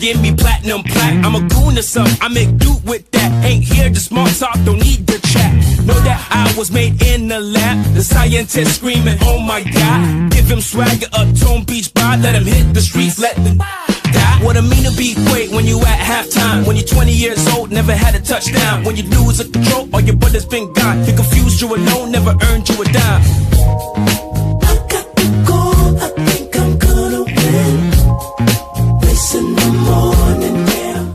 give me platinum plaque. I'm a goon or something, I make do with that. Ain't here to small talk, don't need the chat. Know that I was made in the lab. The scientist screaming, oh my God. Give him swagger up, Tone Beach bar. Let him hit the streets, let them die. What it mean to be great when you at halftime? When you're 20 years old, never had a touchdown. When you lose a control, all your brother's been gone. You confused, you alone, never earned you a dime. I got the goal, I think I'm gonna win. Race in the morning, yeah.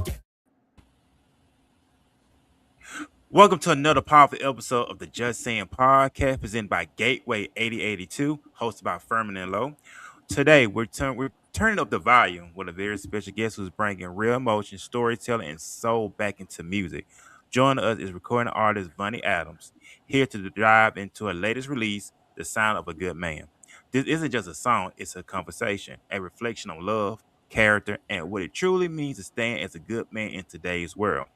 Welcome to another powerful episode of the JustSayN Podcast, presented by Gateway 8082, hosted by Ferman and Low. Today, we're turning up the volume with a very special guest who's bringing real emotion, storytelling, and soul back into music. Joining us is recording artist Chavonna Adams, here to dive into her latest release, The Sound of a Good Man. This isn't just a song, it's a conversation, a reflection on love, character, and what it truly means to stand as a good man in today's world.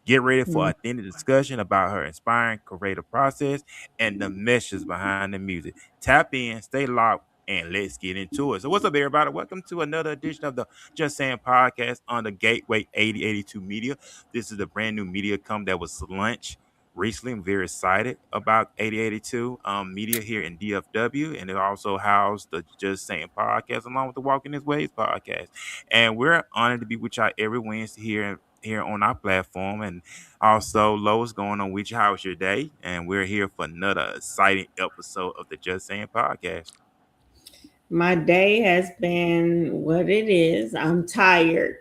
Get ready for authentic discussion about her inspiring creative process and the messages behind the music. Tap in, stay locked, and let's get into it. So what's up, everybody? Welcome to another edition of the JustSayN Podcast on the Gateway 8082 Media. This is the brand new media that was launched recently. I'm very excited about 8082 Media here in DFW, and it also housed the JustSayN Podcast along with the Walking His Ways podcast. And we're honored to be with y'all every Wednesday here on our platform. And also, Lois, going on with you. How was your day? And we're here for another exciting episode of the JustSayN Podcast. My day has been what it is. I'm tired.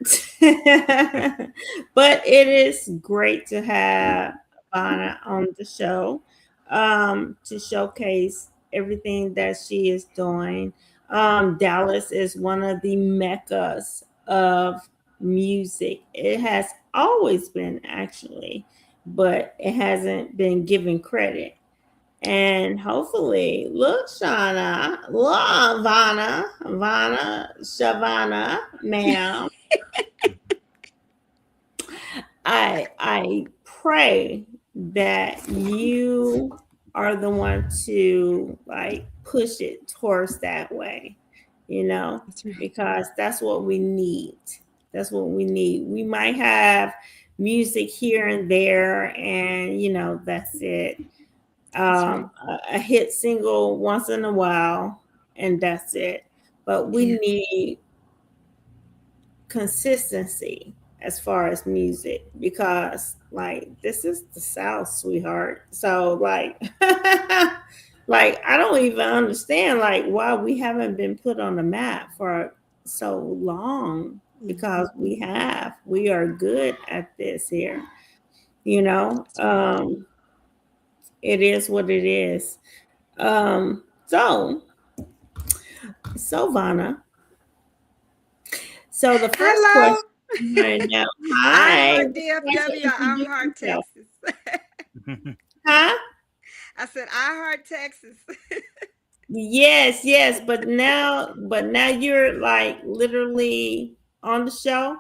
But it is great to have Chavonna on the show to showcase everything that she is doing. Dallas is one of the meccas of music. It has always been, actually, but it hasn't been given credit. And hopefully, look, Shauna, look, Chavonna, ma'am. I pray that you are the one to like push it towards that way, because that's what we need. That's what we need. We might have music here and there, and that's it. A hit single once in a while, and that's it. But we need consistency as far as music, because this is the South, sweetheart. So like I don't even understand why we haven't been put on the map for so long, because we are good at this here, it is what it is. So Vanna. So the first question right now. Hi. I'm DFW. I'm Heart, Texas. Huh? I said I Heart, Texas. Yes, but now you're literally on the show.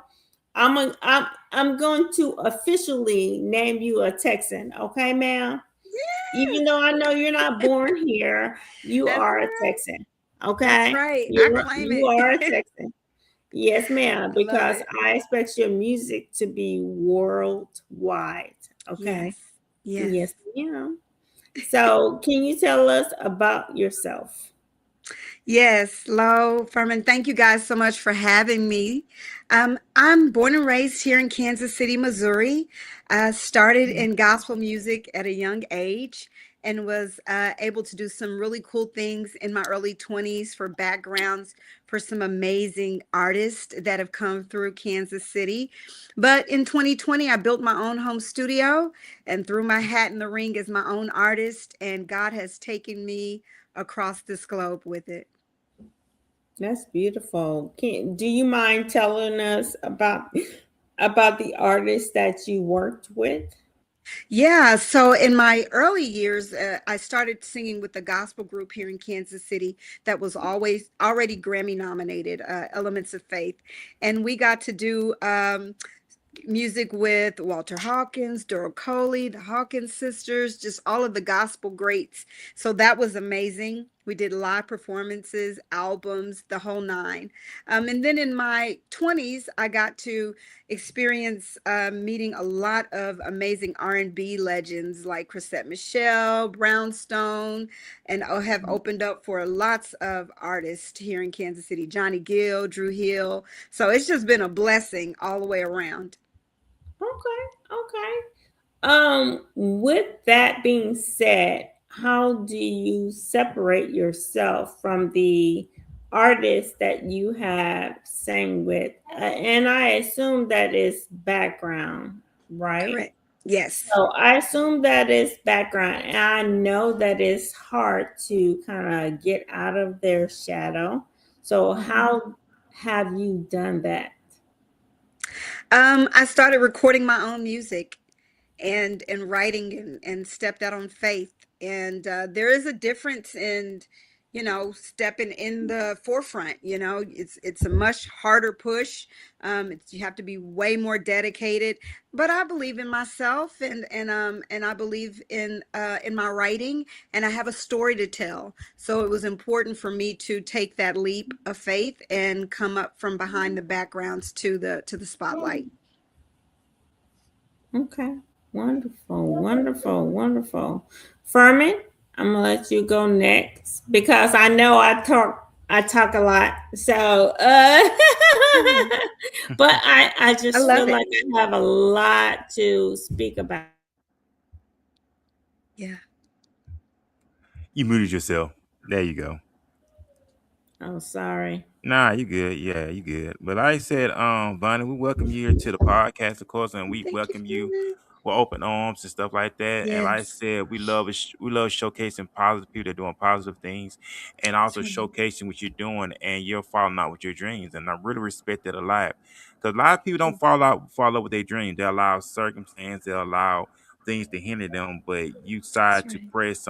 I'm going to officially name you a Texan, okay, ma'am? Yes. Even though I know you're not born here, you are a Texan. Okay. That's right. You are a Texan. Yes, ma'am. Because I expect your music to be worldwide. Okay. Yes, ma'am. So can you tell us about yourself? Yes, Lo, Ferman, thank you guys so much for having me. I'm born and raised here in Kansas City, Missouri. I started in gospel music at a young age and was able to do some really cool things in my early 20s for backgrounds for some amazing artists that have come through Kansas City. But in 2020, I built my own home studio and threw my hat in the ring as my own artist, and God has taken me across this globe with it. That's beautiful. Do you mind telling us about the artists that you worked with? Yeah, so in my early years, I started singing with a gospel group here in Kansas City that was always already Grammy nominated, Elements of Faith. And we got to do music with Walter Hawkins, Daryl Coley, the Hawkins sisters, just all of the gospel greats. So that was amazing. We did live performances, albums, the whole nine. And then in my 20s, I got to experience meeting a lot of amazing R&B legends like Chrisette Michele, Brownstone, and have opened up for lots of artists here in Kansas City, Johnny Gill, Drew Hill. So it's just been a blessing all the way around. Okay. With that being said, how do you separate yourself from the artists that you have sang with? And I assume that is background, right? Correct. Yes. So I assume that is background. And I know that it's hard to kind of get out of their shadow. So how have you done that? I started recording my own music and writing and stepped out on faith. And there is a difference in, stepping in the forefront. It's a much harder push. You have to be way more dedicated. But I believe in myself, and I believe in my writing, and I have a story to tell. So it was important for me to take that leap of faith and come up from behind the backgrounds to the spotlight. Okay. Wonderful. Ferman, I'm gonna let you go next because I know I talk a lot. So but I just feel like I have a lot to speak about. Yeah. You muted yourself. There you go. Oh, sorry. Nah, you good. Yeah, you good. But like I said, Bonnie, we welcome you here to the podcast, of course, and we welcome you with open arms and stuff like that. And like I said, we love showcasing positive people that are doing positive things, and also showcasing what you're doing and you're following out with your dreams. And I really respect that a lot, because a lot of people don't follow with their dreams. They allow circumstances, they allow things to hinder them, but you decide to press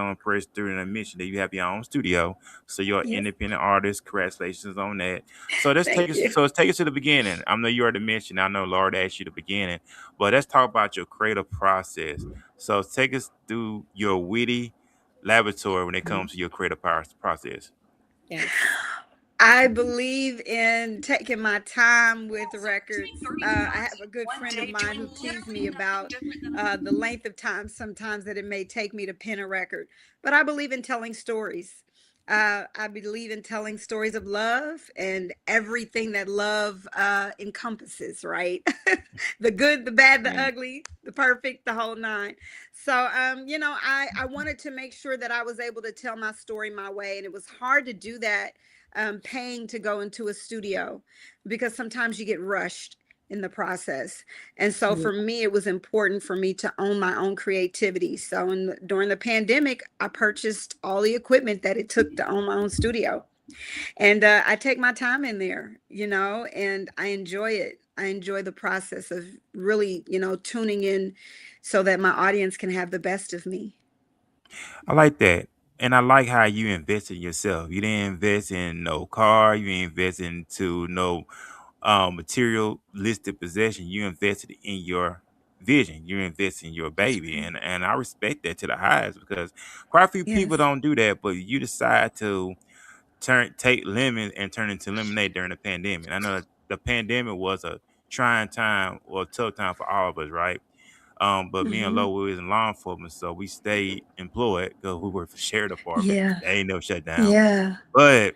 through in a mission that you have your own studio. So you're an independent artist. Congratulations on that. So let's take us to the beginning. I know you already mentioned, I know Lord asked you the beginning, but let's talk about your creative process. So take us through your witty laboratory when it comes to your creative process. Yes. I believe in taking my time with records. I have a good friend of mine who teased me about the length of time sometimes that it may take me to pen a record. But I believe in telling stories. I believe in telling stories of love and everything that love encompasses, right? The good, the bad, the ugly, the perfect, the whole nine. So, I wanted to make sure that I was able to tell my story my way. And it was hard to do that paying to go into a studio because sometimes you get rushed in the process. And so for me, it was important for me to own my own creativity. So during the pandemic, I purchased all the equipment that it took to own my own studio. And I take my time in there, and I enjoy it. I enjoy the process of really, tuning in so that my audience can have the best of me. I like that. And I like how you invest in yourself. You didn't invest in no car. You didn't invest into no materialistic possession. You invested in your vision. You invest in your baby. And I respect that to the highest, because quite a few people don't do that, but you decide to take lemon and turn into lemonade during the pandemic. I know that the pandemic was a trying time or a tough time for all of us, right? But me and Lo, we was in law enforcement, so we stayed employed because we worked for sheriff department. Yeah. They ain't no shutdown. Yeah. But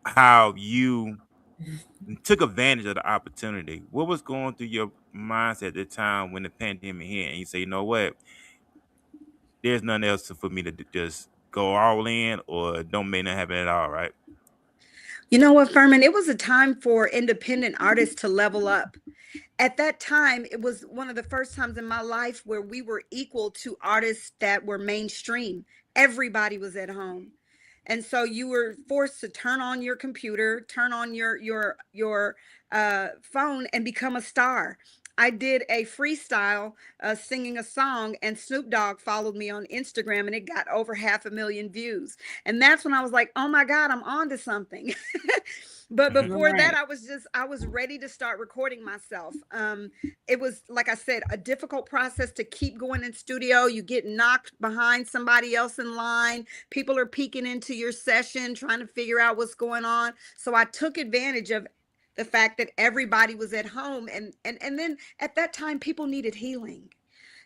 how you took advantage of the opportunity. What was going through your mindset at the time when the pandemic hit and you say, you know what? There's nothing else for me to just go all in or don't make nothing happen at all, right? You know what, Ferman? It was a time for independent artists to level up. At that time, it was one of the first times in my life where we were equal to artists that were mainstream. Everybody was at home. And so you were forced to turn on your computer, turn on your phone and become a star. I did a freestyle singing a song, and Snoop Dogg followed me on Instagram, and it got over 500,000 views. And that's when I was like, oh my God, I'm on to something. But Mhm. before that, Right. I was ready to start recording myself. It was, like I said, a difficult process to keep going in studio. You get knocked behind somebody else in line. People are peeking into your session, trying to figure out what's going on. So I took advantage of the fact that everybody was at home, and then at that time, people needed healing.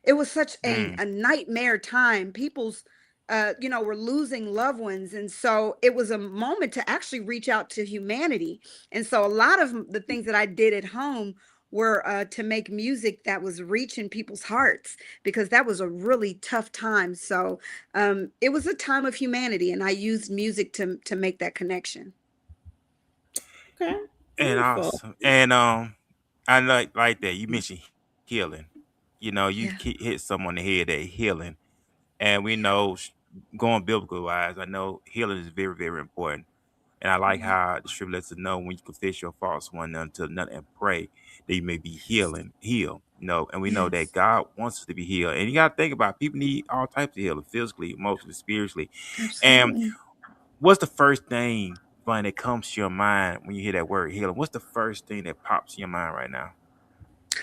It was such Mm. a nightmare time. People's were losing loved ones. And so it was a moment to actually reach out to humanity. And so a lot of the things that I did at home were to make music that was reaching people's hearts, because that was a really tough time. So it was a time of humanity, and I used music to make that connection. Okay. And Beautiful. awesome. And I like that you mentioned healing. You know, you Yeah. hit someone in the head that healing, and we know going biblical wise, I know healing is very very important. And I like Yeah. how the scripture lets us know when you confess your faults one unto another and pray that you may be healed. You know, and we know that Yes. God wants us to be healed. And you got to think about it, people need all types of healing, physically, emotionally, spiritually. And Absolutely. what's the first thing fun that comes to your mind when you hear that word healing? What's the first thing that pops in your mind right now?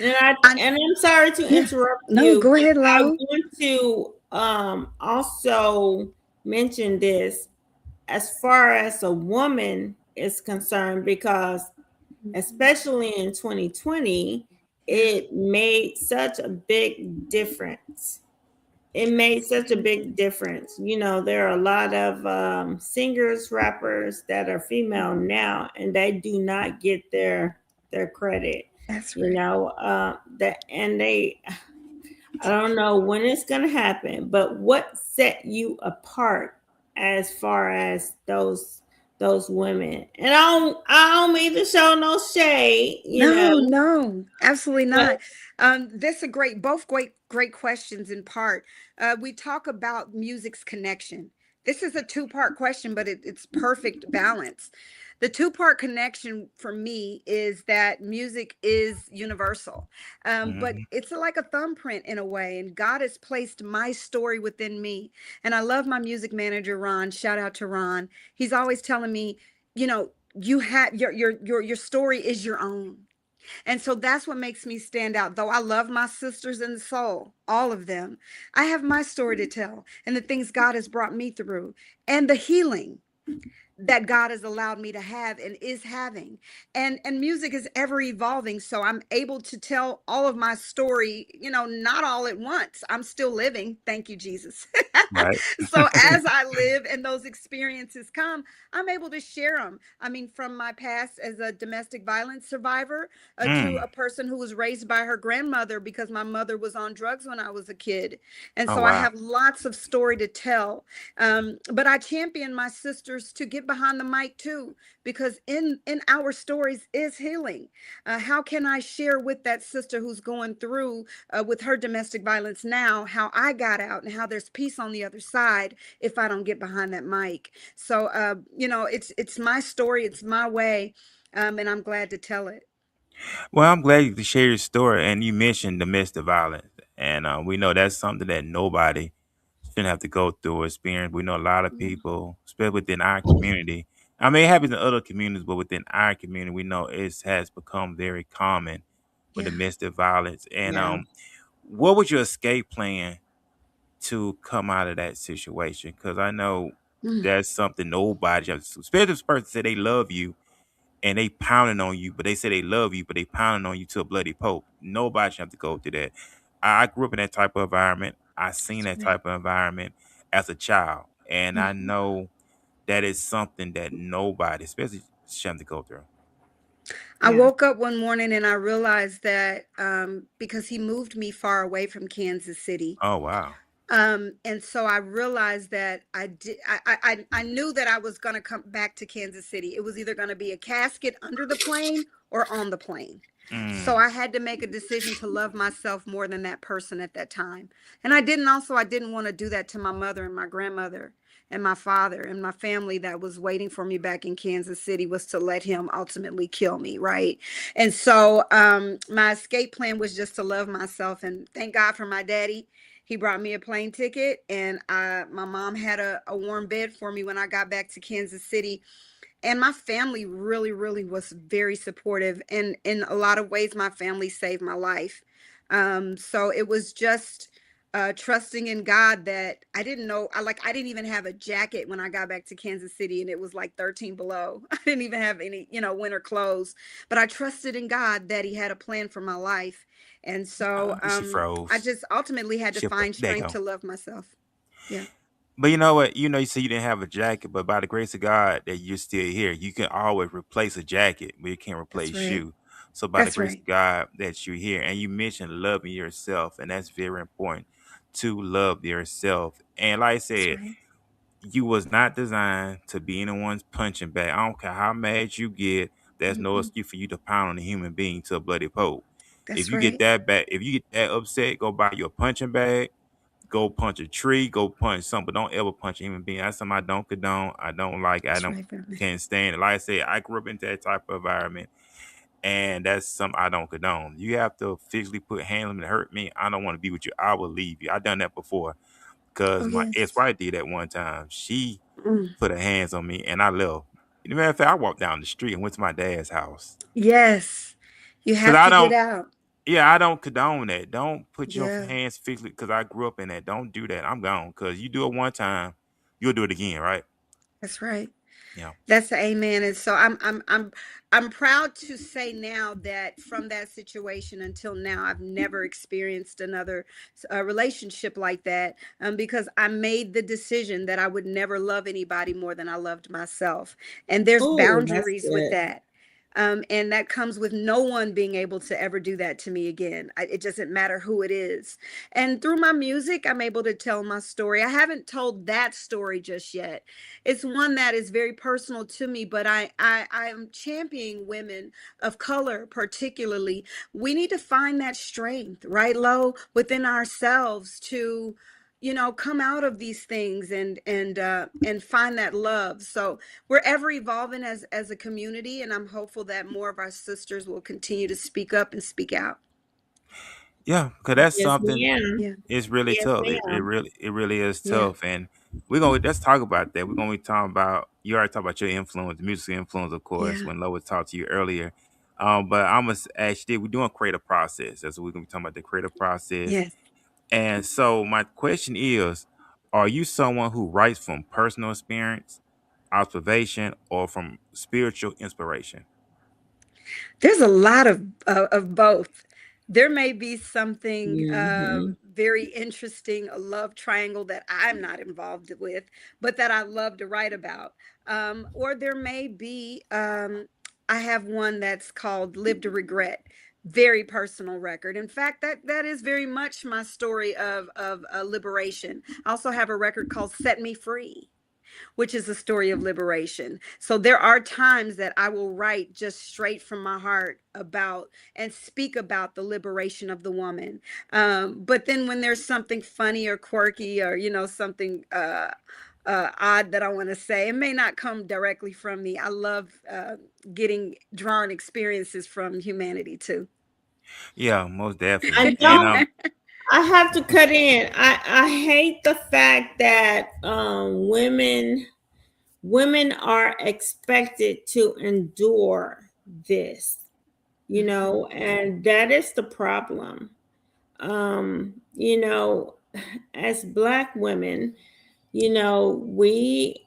I, And I'm sorry to yeah. interrupt No, you, go but ahead, I Lo. want to also mention this as far as a woman is concerned, because especially in 2020, Yeah. it made such a big difference. It made such a big difference. You know, there are a lot of singers, rappers that are female now, and they do not get their credit. That's You right. know, that and they. I don't know when it's gonna happen, but what set you apart as far as those women? And I don't mean to show no shade, you know, No, no, absolutely but not. That's a great questions in part. We talk about music's connection. This is a two-part question, but it's perfect balance. The two-part connection for me is that music is universal, but Hmm. it's like a thumbprint in a way, and God has placed my story within me. And I love my music manager, Ron. Shout out to Ron. He's always telling me, you have your story is your own. And so that's what makes me stand out. Though I love my sisters in the soul, all of them, I have my story to tell, and the things God has brought me through, and the healing that God has allowed me to have and is having. And music is ever evolving, so I'm able to tell all of my story, not all at once. I'm still living, thank you Jesus. Right. So as I live and those experiences come, I'm able to share them. I mean, from my past as a domestic violence survivor, to Mm. a person who was raised by her grandmother because my mother was on drugs when I was a kid. And Oh so I wow. have lots of story to tell. But I champion my sisters to get behind the mic too, because in our stories is healing. How can I share with that sister who's going through with her domestic violence now, how I got out and how there's peace on the other side if I don't get behind that mic? So it's my story, it's my way, and I'm glad to tell it. Well, I'm glad you could share your story, and you mentioned domestic violence, and we know that's something that nobody shouldn't have to go through or experience. We know a lot of people, especially within our community. I mean, it happens in other communities, but within our community, we know it has become very common with Yeah. domestic violence. And yeah. what was your escape plan to come out of that situation? Because I know Mm. that's something nobody, especially if this person said they love you and they pounding on you, but they say they love you, but they pounding on you to a bloody pulp. Nobody should have to go through that. I grew up in that type of environment. I seen That's that right. type of environment as a child, and I Mhm. know that is something that nobody, especially, should have to go through. I Yeah. woke up one morning and I realized that because he moved me far away from Kansas City. Oh wow. And so I realized that I knew that I was going to come back to Kansas City. It was either going to be a casket under the plane or on the plane. So Mm. I had to make a decision to love myself more than that person at that time. And I didn't want to do that to my mother and my grandmother and my father and my family that was waiting for me back in Kansas City, was to let him ultimately kill me. Right. And so my escape plan was just to love myself. And thank God for my daddy. He brought me a plane ticket, and my mom had a warm bed for me when I got back to Kansas City. And my family really, really was very supportive. And in a lot of ways, my family saved my life. So it was just trusting in God that I didn't know. I didn't even have a jacket when I got back to Kansas City, and it was like 13 below. I didn't even have any, winter clothes, but I trusted in God that He had a plan for my life. And so She froze. I just ultimately had to find There you strength go. to love myself. Yeah. But you know what? You say you didn't have a jacket, but by the grace of God that you're still here, you can always replace a jacket, but you can't That's replace right. you. So by the That's grace right. of God that you're here, and you mentioned loving yourself, and that's very important to love yourself. And like I That's said, right. you was not designed to be anyone's punching bag. I don't care how mad you get. There's no Mhm. excuse for you to pound on a human being to a bloody pulp. If That's you get right. that bad, if you get that upset, go buy your punching bag. Go punch a tree, go punch something, but don't ever punch a human being. That's something I don't condone. I don't like. I That's don't right, Ferman. can't stand it. Like I said, I grew up in that type of environment, and that's something I don't condone. You have to physically put hands on me to hurt me. I don't want to be with you. I will leave you. I done that before Oh, because my yes. ex-wife did that one time. She Mm. put her hands on me, and I left. As a matter of fact, I walked down the street and went to my dad's house Yes. You because have I to get don't. out. Yeah, I don't condone that. Don't put your Yeah. hands physically because I grew up in that. Don't do that. I'm gone because you do it one time, you'll do it again, right? That's right. Yeah. That's the amen. And so I'm proud to say now that from that situation until now, I've never experienced another relationship like that, because I made the decision that I would never love anybody more than I loved myself. And there's Oh, that's boundaries with good. that. And that comes with no one being able to ever do that to me again. It doesn't matter who it is. And through my music, I'm able to tell my story. I haven't told that story just yet. It's one that is very personal to me, but I am championing women of color, particularly. We need to find that strength, right, Lo, within ourselves to come out of these things and find that love. So we're ever evolving as a community, and I'm hopeful that more of our sisters will continue to speak up and speak out. Yeah, because that's Yes, something. ma'am. Yeah. It's really Yes, tough. ma'am. It really is Yeah. tough. And let's talk about that. We're gonna be talking about you already talked about your influence, musical influence, of course, Yeah. when Lois talked to you earlier. But I'm gonna ask you, we're doing creative process. That's what we're gonna be talking about, the creative process. Yes. And so my question is, are you someone who writes from personal experience, observation, or from spiritual inspiration? There's a lot of both. There may be something Hmm. very interesting, a love triangle that I'm not involved with, but that I love to write about. Or there may be, I have one that's called Live to Regret. Very personal record. In fact, that is very much my story of liberation. I also have a record called Set Me Free, which is a story of liberation. So there are times that I will write just straight from my heart about and speak about the liberation of the woman. But then when there's something funny or quirky or, something odd that I want to say, it may not come directly from me. I love drawing experiences from humanity too. Yeah, most definitely. I And don't. I have to cut in. I hate the fact that women are expected to endure this, and that is the problem. You know, as Black women, we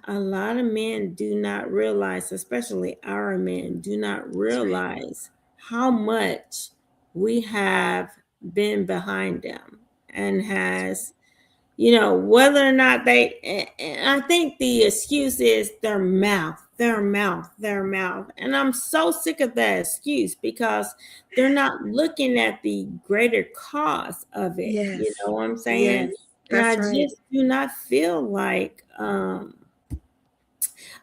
a lot of men do not realize, especially our men, do not That's right. realize how much we have been behind them and has, whether or not and I think the excuse is their mouth, their mouth, their mouth. And I'm so sick of that excuse because they're not looking at the greater cause of it. You Yes. know what I'm Yes. saying? And I That's right. just do not feel like,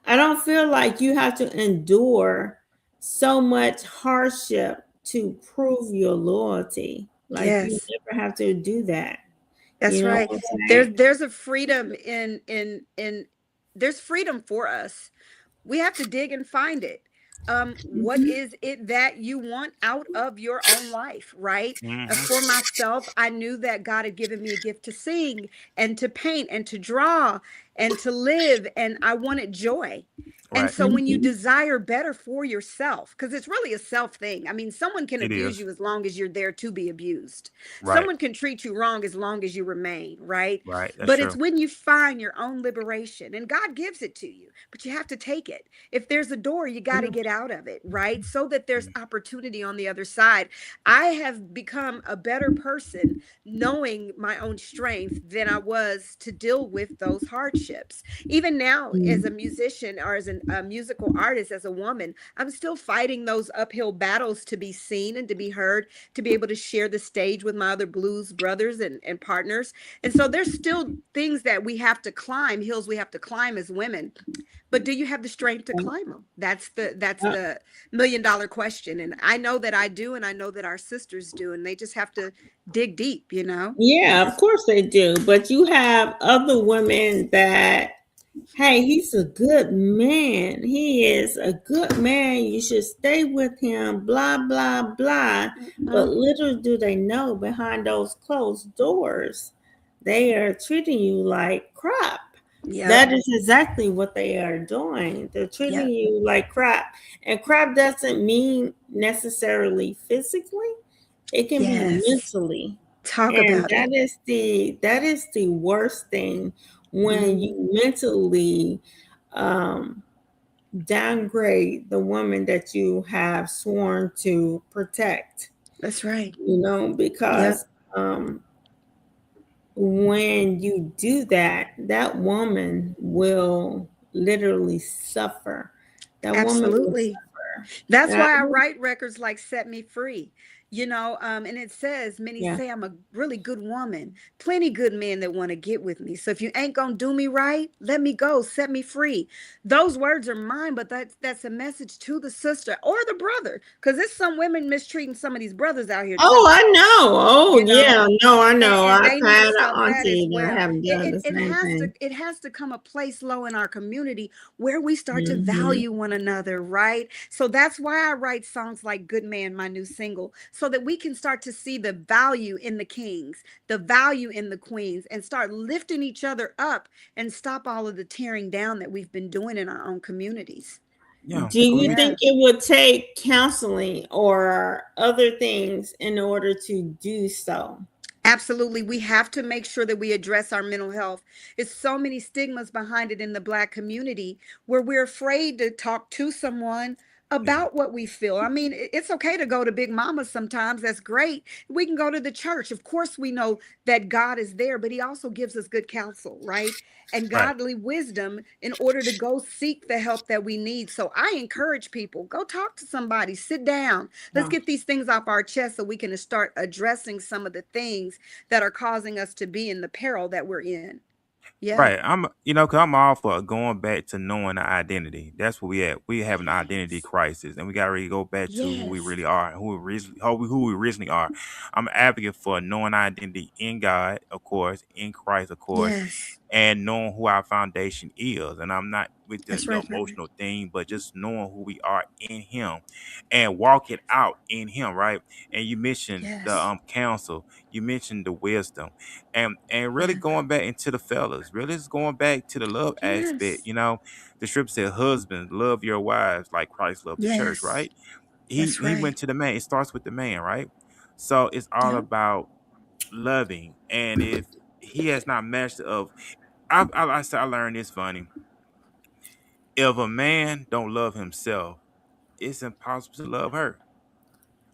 I don't feel like you have to endure so much hardship to prove your loyalty. Like you Yes. never have to do that. That's You know right. what I'm saying? There's a freedom in there's freedom for us. We have to dig and find it. What Mhm. is it that you want out of your own life, right? For hmm myself, I knew that God had given me a gift to sing and to paint and to draw. and to live, and I wanted joy. And Right. so when you Mhm. desire better for yourself, because it's really a self thing. I mean, someone can It abuse is. you as long as you're there to be abused. Right. Someone can treat you wrong as long as you remain, right? Right. That's But it's true. when you find your own liberation, and God gives it to you, but you have to take it. If there's a door, you got to Yeah. get out of it, right? So that there's opportunity on the other side. I have become a better person knowing my own strength than I was to deal with those hardships. Even now, as a Mhm. musician or as a musical artist, as a woman, I'm still fighting those uphill battles to be seen and to be heard, to be able to share the stage with my other blues brothers and partners. And so there's still things that we have to climb, hills we have to climb as women. But do you have the strength to climb them? That's Uh, the $1 million question. And I know that I do, and I know that our sisters do, and they just have to dig deep, you know? yeah, of course they do. But you have other women that, hey, he's a good man. He is a good man. You should stay with him, blah, blah, blah. But Mhm. little do they know, behind those closed doors, they are treating you like crap. Yep. That is exactly what they are doing. They're treating Yep. you like crap. And crap doesn't mean necessarily physically, it can be Yes. mentally. Talk And about it. that is the worst thing, when Mhm. you mentally um, downgrade the woman that you have sworn to protect. That's right. Yep. Because when you do that, that woman will literally suffer. That woman will Absolutely. suffer. That's And I, why I write records like Set Me Free. And it says, many yeah. say I'm a really good woman. Plenty good men that want to get with me. So if you ain't gonna do me right, let me go, set me free. Those words are mine, but that's a message to the sister or the brother. Because there's some women mistreating some of these brothers out here Oh, too. I know. Oh, you know yeah. No, I know. and I've they need to had an stop that as auntie that well. have it, done it, the it same has to thing. it has to come a place low in our community where we start to Hmm. value one another, right? So that's why I write songs like Good Man, my new single, so that we can start to see the value in the kings, the value in the queens, and start lifting each other up and stop all of the tearing down that we've been doing in our own communities. Yeah. Do you Agreed. think Yeah. it would take counseling or other things in order to do so? Absolutely. We have to make sure that we address our mental health. It's so many stigmas behind it in the Black community where we're afraid to talk to someone Yeah. about what we feel. I mean, it's okay to go to Big Mama sometimes. That's great. We can go to the church. Of course, we know that God is there, but He also gives us good counsel, right? And Right. godly wisdom in order to go seek the help that we need. So I encourage people, go talk to somebody, sit down. Let's Yeah. get these things off our chest so we can start addressing some of the things that are causing us to be in the peril that we're in. Yeah. Right. Cause I'm all for going back to knowing our identity. That's what we at. We have an identity Yes. crisis, and we got to really go back to who we Yes. really are, who we originally are. I'm an advocate for knowing our identity in God, of course, in Christ, of course, Yes. and knowing who our foundation is. And I'm not with That's the right, Ferman. emotional thing, but just knowing who we are in Him and walk it out in Him, right? And you mentioned the Yes. counsel, you mentioned the wisdom, and really Yeah. going back into the fellas, really just going back to the love aspect. Yes. The scripture said, "Husbands, love your wives like Christ loved the church." Yes. Right? He That's he went right. to the man. It starts with the man, right? So it's all Yep. about loving, and if he has not matched of, I learned this funny. If a man don't love himself, it's impossible to love her.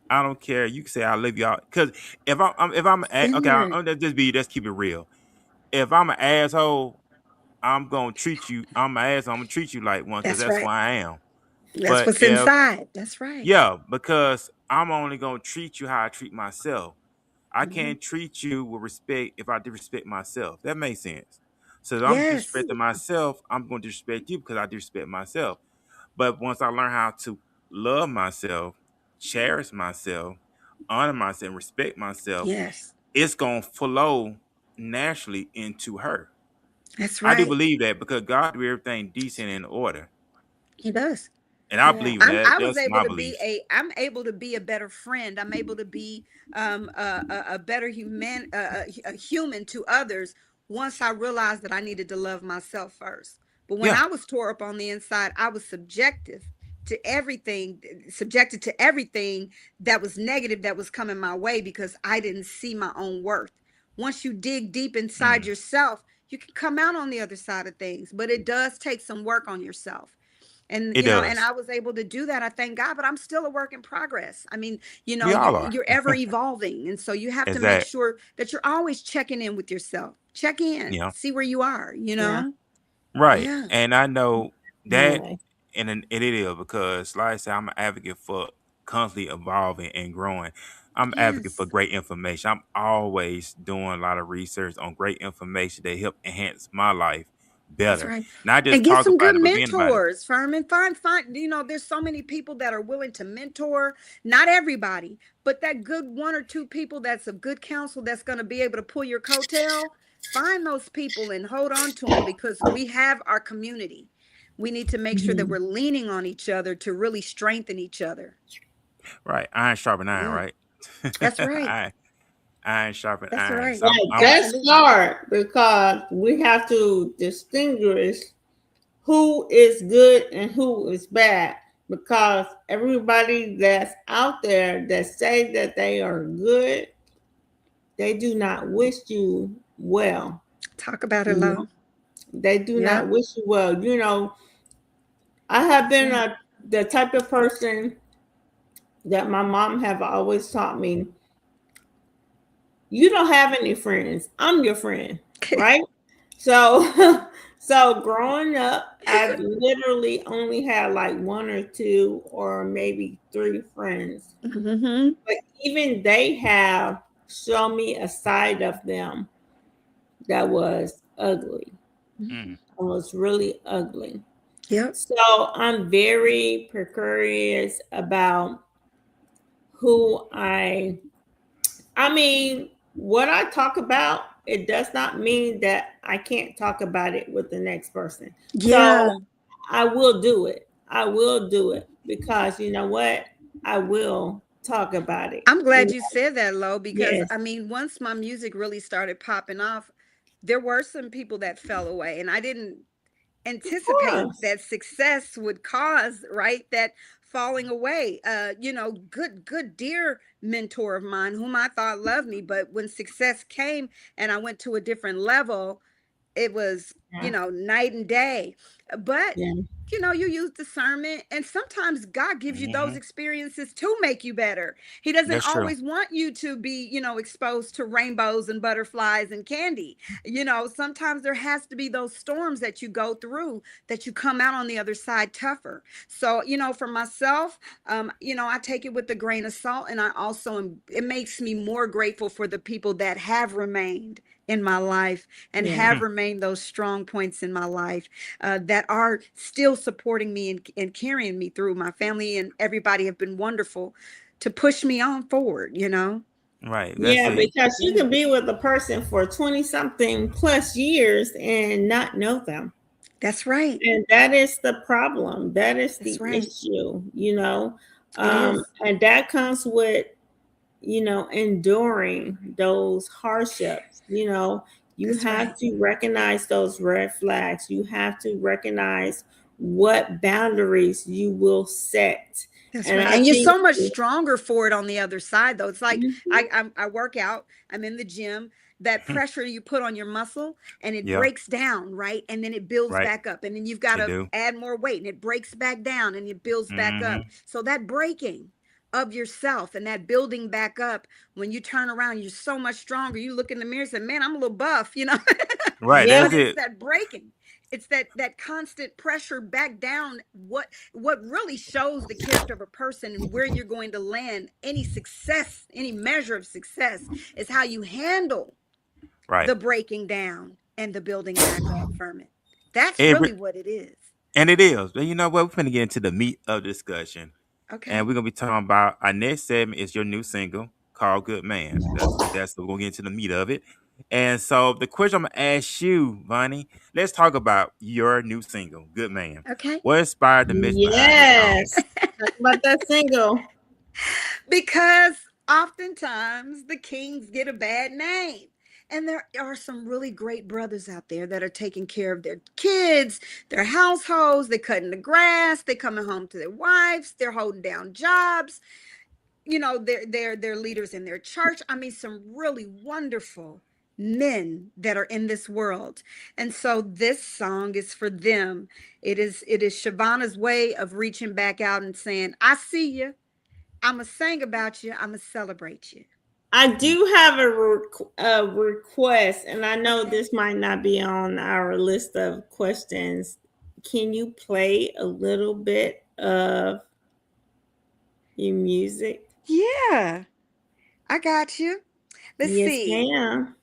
I don't care. You can say I love y'all, because okay, Good. let's keep it real. If I'm an asshole, I'm gonna treat you. I'm an asshole. I'm gonna treat you like one, because That's that's who right. I am. That's But what's inside. That's right. because I'm only gonna treat you how I treat myself. I Hmm. can't treat you with respect if I disrespect myself. That makes sense. So if I'm Yes. disrespecting myself, I'm gonna disrespect you because I disrespect myself. But once I learn how to love myself, cherish myself, honor myself, and respect myself, Yes. it's gonna flow naturally into her. That's I do right. believe that, because God do everything decent and in order, He does. and I Yeah. believe in that. I was That's able my to be belief. I'm able to be a better friend. I'm able to be a better human to others once I realized that I needed to love myself first. But when I was tore up on the inside, I was subjected to everything that was negative that was coming my way because I didn't see my own worth. Once you dig deep inside yourself, you can come out on the other side of things, but it does take some work on yourself. And It and does. I was able to do that. I thank God, but I'm still a work in progress. I mean, We all are. you're ever evolving. And so you have to make Exact. sure that you're always checking in with yourself. Check in, Yeah. see where you are, Yeah. Right. Yeah. And I know that, Yeah. and it is because, like I said, I'm an advocate for constantly evolving and growing. I'm an advocate for Yes. great information. I'm always doing a lot of research on great information that help enhance my life That's better. right. Not And just get talk some about good it, but being about it. mentors, Ferman. Find, there's so many people that are willing to mentor. Not everybody, but that good one or two people that's of good counsel that's going to be able to pull your coattail. Find those people and hold on to them because we have our community. We need to make sure that we're leaning on each other to really strengthen each other. Right. Iron sharpen iron, Yeah, right? that's right. Iron sharpen That's iron. right. So That's Absolutely. hard because we have to distinguish who is good and who is bad. Because everybody that's out there that say that they are good, they do not wish you well. Talk about it, You know, Lo. they do Yeah. not wish you well. You know, I have been the type of person that my mom have always taught me. You don't have any friends. I'm your friend, right? So, so growing up, I've literally only had like one or two or maybe three friends. Mm-hmm. But even they have shown me a side of them that was ugly. mm, It was really ugly. Yep. So I'm very precarious about who I mean, what I talk about, it does not mean that I can't talk about it with the next person. Yeah. So I will do it. I will do it because you know what? I will talk about it. I'm You glad know? you said that, Lo, because Yes. I mean, once my music really started popping off, there were some people that fell away, and I didn't Of anticipate course. that success would cause, right, that falling away. Good dear mentor of mine whom I thought loved me, but when success came and I went to a different level, it was, Yeah. night and day. But Yeah. you use discernment, and sometimes God gives you those hmm experiences to make you better. He doesn't That's true. always want you to be, exposed to rainbows and butterflies and candy. Sometimes there has to be those storms that you go through that you come out on the other side tougher. So, for myself, I take it with a grain of salt, and I also it makes me more grateful for the people that have remained in my life and Yeah. have remained those strong points in my life that are still supporting me and carrying me through. My family and everybody have been wonderful to push me on forward. Right. That's Yeah, it. because you Yeah, can be with a person for 20 something plus years and not know them. that's right. And that is the problem. That is That's the right. issue, It is. and that comes with, enduring those hardships. You That's have right. to recognize those red flags. You have to recognize what boundaries you will set. That's And right. I And you're think, so much stronger for it on the other side, though. It's like Mhm. I work out, I'm in the gym. That pressure you put on your muscle and it Yeah. breaks down, right? And then it builds Right. back up. And then you've got It to do. add more weight and it breaks back down and it builds back up. hmm So that breaking of yourself and that building back up, when you turn around, you're so much stronger. You look in the mirror and say, man, I'm a little buff. Right. Yeah, That's But it's it. that breaking. It's that constant pressure back down. What really shows the character of a person and where you're going to land any success, any measure of success is how you handle Right. the breaking down and the building back up, Ferment. That's Every really what it is. and it is. But you know what? We're gonna get into the meat of the discussion, and Okay. we're gonna be talking about our next segment is your new single called "Good Man." That's we're gonna get into the meat of it. And so the question I'm gonna ask you, Vonnie, let's talk about your new single, "Good Man." Okay. What inspired the message behind the song? yes. Talk about that single. Because oftentimes the kings get a bad name. And there are some really great brothers out there that are taking care of their kids, their households. They're cutting the grass. They're coming home to their wives. They're holding down jobs. They're leaders in their church. I mean, some really wonderful men that are in this world. And so this song is for them. It is Chavonna's way of reaching back out and saying, I see you. I'm going to sing about you. I'm going to celebrate you. I do have a request, and I know this might not be on our list of questions. Can you play a little bit of your music? Yeah, I got you. Let's see. Ma'am.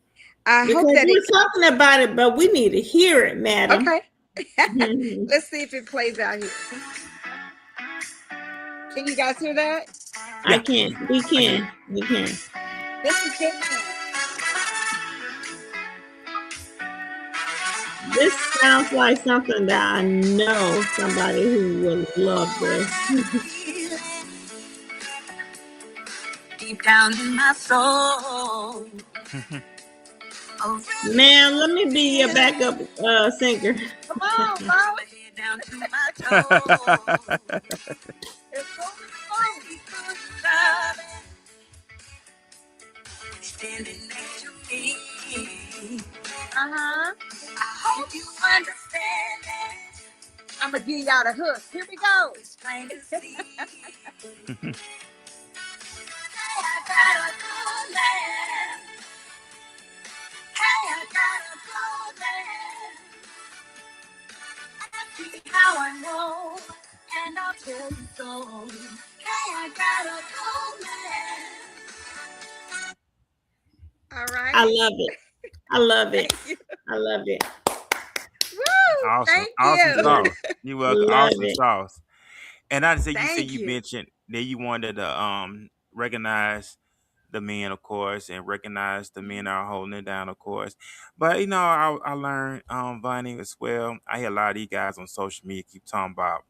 I because hope that we're talking about it, but we need to hear it, madam. Okay. Let's see if it plays out here. Can you guys hear that? I can. We can. We can. This is it. This sounds like something that I know somebody who would love this. Deep down in my soul. Man, let me be your backup singer. Come on, Molly. Down in my toes. It's so standing next to me. I hope you understand it. I'm gonna give y'all the hook. Here we go. It's plain to see. I got a good man. Hey, I got a good man. Ask me how I know, and I'll tell you so. Hey, I got a good man. All right. I love it. I love it. I love it. Woo! Awesome. Thank Awesome you. sauce. You welcome. Love Awesome it. sauce. And I say Thank you you. mentioned that you wanted to recognize the men, of course, and recognize the men that are holding it down, of course. But I learned Vonnie as well. I hear a lot of these guys on social media keep talking about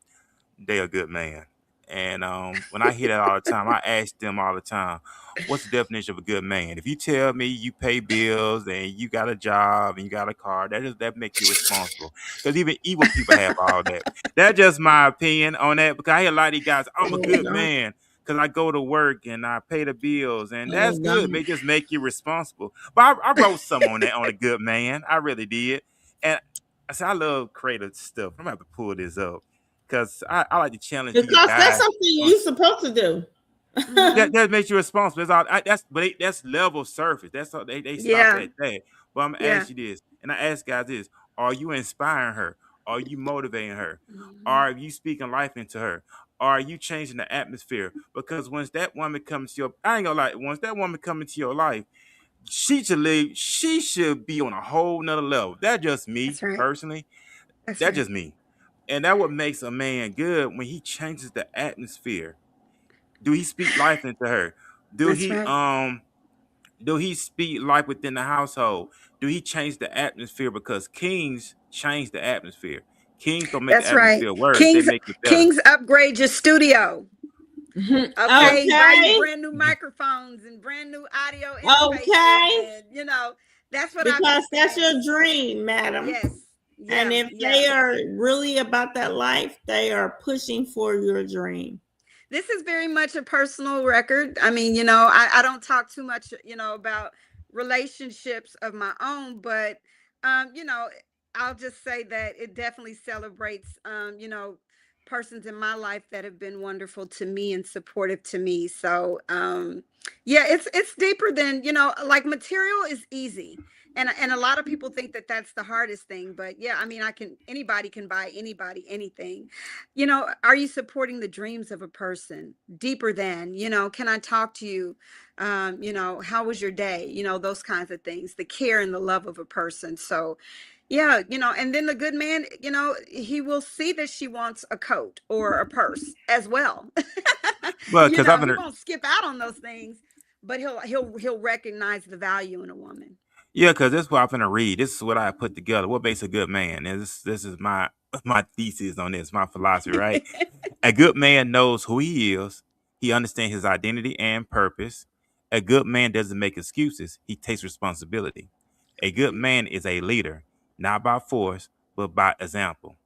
they a good man. And when I hear that all the time, I ask them all the time, what's the definition of a good man? If you tell me you pay bills and you got a job and you got a car, that makes you responsible. Because even evil people have all that. That's just my opinion on that. Because I hear a lot of these guys, I'm a good man because I go to work and I pay the bills. And that's good. They just make you responsible. But I wrote some on that on a good man. I really did. And I said, I love creative stuff. I'm going to have to pull this up. Because I like to challenge you Because guys. that's something you're supposed to do. that makes you responsible. That's level surface. That's all they stop at that. But I'm gonna ask you this, and I ask guys this: are you inspiring her? Are you motivating her? Are you speaking life into her? Are you changing the atmosphere? Because once that woman comes to your, I ain't gonna lie, once that woman comes into your life, she should be on a whole nother level. That's just me personally. That's just me. And that what makes a man good when he changes the atmosphere. Do he speak life into her? Do he speak life within the household? Do he change the atmosphere? Because kings change the atmosphere. Kings don't make the atmosphere worse. They make it better. Kings upgrade your studio. Okay. Buy you brand new microphones and brand new audio interfaces. And, that's what because that's your dream, madam. Yes. Yeah, and if they are really about that life, they are pushing for your dream. This is very much a personal record. I mean, I don't talk too much, about relationships of my own, but, I'll just say that it definitely celebrates, persons in my life that have been wonderful to me and supportive to me. So, it's deeper than, like material is easy. And a lot of people think that that's the hardest thing, but I mean, anybody can buy anybody anything. Are you supporting the dreams of a person deeper than, can I talk to you? How was your day? Those kinds of things, the care and the love of a person. So, and then the good man, he will see that she wants a coat or a purse as well. Well, he won't skip out on those things, but he'll recognize the value in a woman. Yeah, because this is what I'm gonna read. This is what I put together. What makes a good man? And this is my thesis on this, my philosophy, right? A good man knows who he is. He understands his identity and purpose. A good man doesn't make excuses. He takes responsibility. A good man is a leader, not by force, but by example.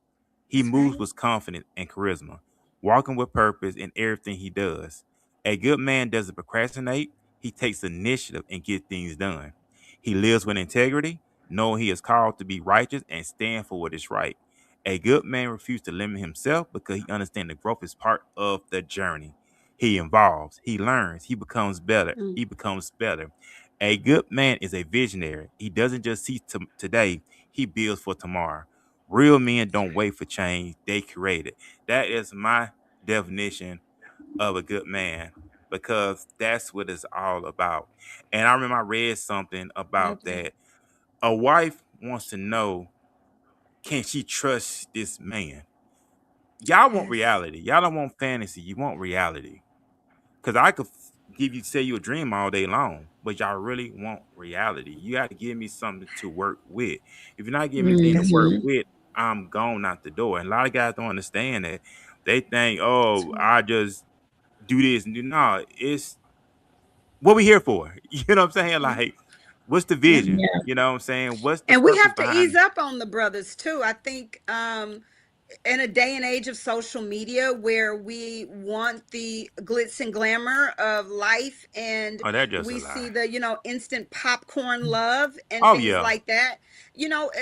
He That's moves right. with confidence and charisma, walking with purpose in everything he does. A good man doesn't procrastinate, he takes initiative and gets things done. He lives with integrity, knowing he is called to be righteous and stand for what is right. A good man refuses to limit himself because he understands that growth is part of the journey. He evolves, he learns, he becomes better. Mm, He becomes better. A good man is a visionary. He doesn't just see today, he builds for tomorrow. Real men don't wait for change, they create it. That is my definition of a good man because that's what it's all about. And I remember I read something love about that. that. A wife wants to know, can she trust this man? Y'all want Yes. reality. Y'all don't want fantasy. You want reality. Because I could say you a dream all day long, but y'all really want reality. You got to give me something to work with. If you're not giving me anything to That's work right. Mhm. with, I'm gone out the door. And a lot of guys don't understand that. They think, That's oh, right. I just do this and do no. It's what we here for. You know what I'm saying? Yeah. Like, what's the Yeah. vision? Yeah. You know what I'm saying? What's the And we purpose have to behind ease it? up on the brothers too. I think in a day and age of social media where we want the glitz and glamour of life, and Oh, that's just a we lie. see the instant popcorn love and Oh things yeah, like that,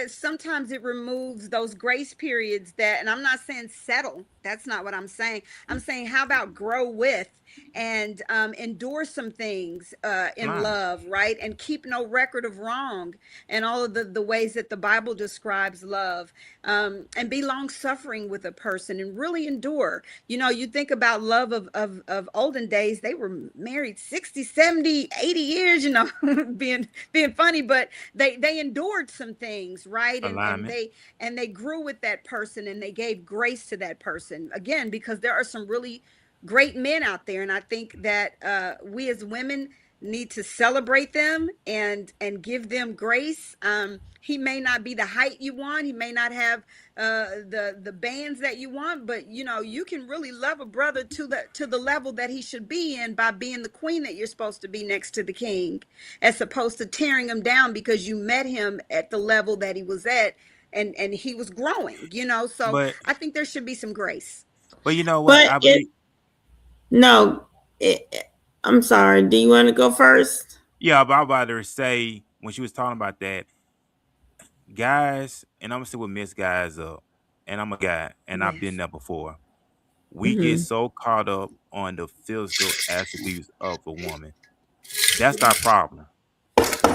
sometimes it removes those grace periods. That, and I'm not saying settle, that's not what I'm saying. I'm saying, how about grow with and endure some things in right. love, right, and keep no record of wrong, and all of the ways that the Bible describes love, and be long suffering with a person and really endure. You think about love of olden days, they were married 60, 70, 80 years, being funny, but they endured some things, right? Alignment. And they grew with that person, and they gave grace to that person, again, because there are some really great men out there. And I think that we as women need to celebrate them and give them grace. He may not be the height you want, he may not have the bands that you want, but you can really love a brother to the level that he should be in, by being the queen that you're supposed to be next to the king, as opposed to tearing him down because you met him at the level that he was at, and he was growing. So But I think there should be some grace. you know what? But I it believe. no, I'm sorry. Do you want to go first? Yeah, but I was about to say when she was talking about that, guys, and I'm gonna say what mess guys up, and I'm a guy, and I've been Yes. there before. We get Hmm. so caught up on the physical attributes of a woman. That's our problem.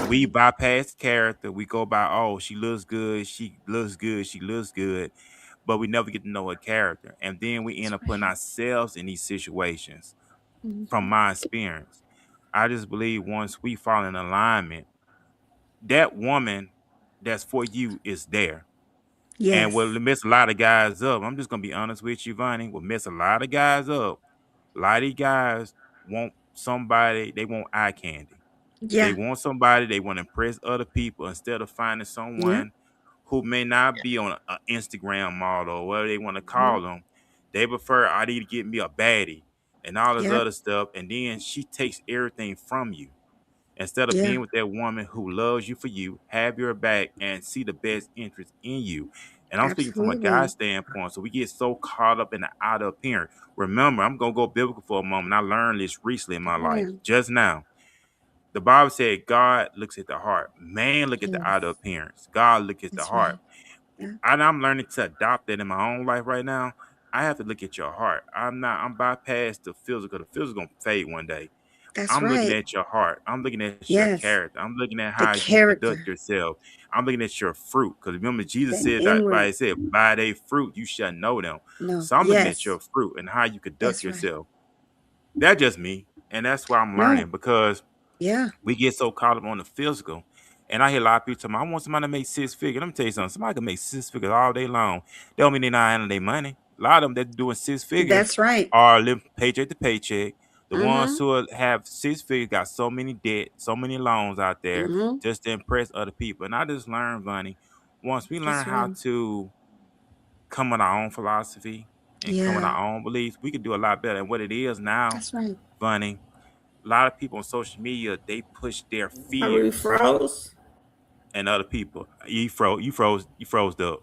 We bypass character. We go by, oh, she looks good, she looks good, she looks good, but we never get to know her character. And then we end That's up putting right. ourselves in these situations. From Mhm. my experience, I just believe once we fall in alignment, that woman that's for you is there. And what Yes. mess a lot of guys up, I'm just gonna be honest with you, Vonnie, what mess a lot of guys up, a lot of these guys want somebody, they want eye candy. They Yeah. want somebody, they want to impress other people instead of finding Yeah. someone who may not be on an Instagram model or whatever they want to Mhm. call them. They prefer, I need to get me a baddie and all this Yeah. other stuff. And then she takes everything from you instead of Yeah. being with that woman who loves you for you, have your back, and see the best interest in you. And I'm speaking from a guy Absolutely. standpoint. So we get so caught up in the outer appearance. Remember, I'm gonna go biblical for a moment. I learned this recently in my Come life, on. just now. The Bible said God looks at the heart. Man look at the outer Yes. appearance. God look at the That's heart. right. Yeah. And I'm learning to adopt that in my own life right now. I have to look at your heart. I'm bypass the physical. The physical gonna fade one day. That's I'm looking right. at your heart. I'm looking at your Yes. character. I'm looking at The how you conduct character. yourself. I'm looking at your fruit. Because remember, Jesus Then said that by inward. it said, by their fruit you shall know them. No. So I'm looking at Yes. your fruit and how you conduct That's right. yourself. That's just me. And that's why I'm No. learning because Yeah. we get so caught up on the physical. And I hear a lot of people tell me, I want somebody to make 6 figures. Let me tell you something. Somebody can make 6 figures all day long. That don't mean they're not handling their money. A lot of them that doing 6 figures That's right. are living paycheck to paycheck. The ones Mm-hmm. who have 6 figures got so many debt, so many loans out there Mm-hmm. just to impress other people. And I just learned, Bunny, once we learn That's how right. to come with our own philosophy and come with Yeah. our own beliefs, we can do a lot better. And what it is now, That's right. Bunny, a lot of people on social media, they push their Are we fears. froze? and other people. You froze up.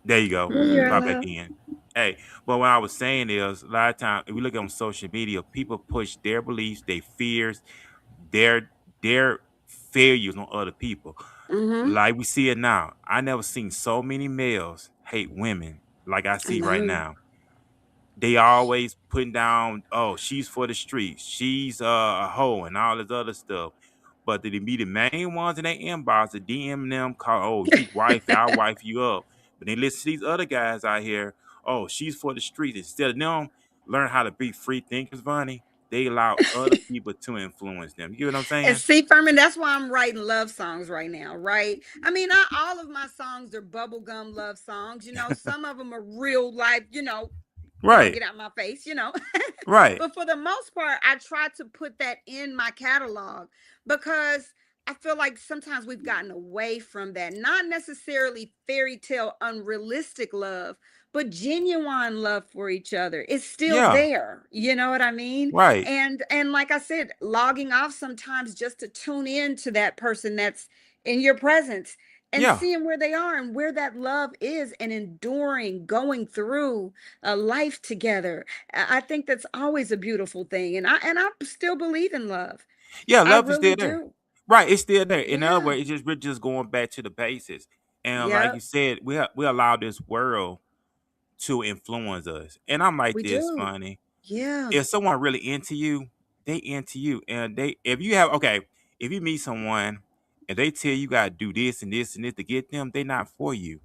There you go. When You you're in pop back love. in. Hey, but what I was saying is a lot of times if we look on social media, people push their beliefs, their fears, their their failures on other people. Mm-hmm. Like we see it now. I never seen so many males hate women like I I see right know. now. They always putting down, oh, she's for the streets, she's a hoe, and all this other stuff. But the be the main ones in their inbox, the DM them, call, oh, you wifey, I'll wife you up. But they listen to these other guys out here, oh, she's for the streets. Instead of them learn how to be free thinkers, Vonnie, they allow other people to influence them. You get what I'm And saying? see, Ferman, that's why I'm writing love songs right now, right? I mean, not all of my songs are bubblegum love songs. Some of them are real life, Right, get out my face, right. But for the most part, I try to put that in my catalog because I feel like sometimes we've gotten away from that. Not necessarily fairy tale, unrealistic love, but genuine love for each other. It's still Yeah, there. You know what I mean? right. And like I said, logging off sometimes just to tune in to that person that's in your presence and Yeah. seeing where they are and where that love is and enduring, going through a life together. I think that's always a beautiful thing, and I still believe in love. Yeah, I love is really still there. do. Right, it's still there. In other Yeah. words, we're just going back to the basics. And like you Yep. said, we allow this world to influence us. And I'm like We this, do. funny. Yeah. If someone really into you, they into you. And if you meet someone and they tell you gotta do this and this and this to get them, they not for you.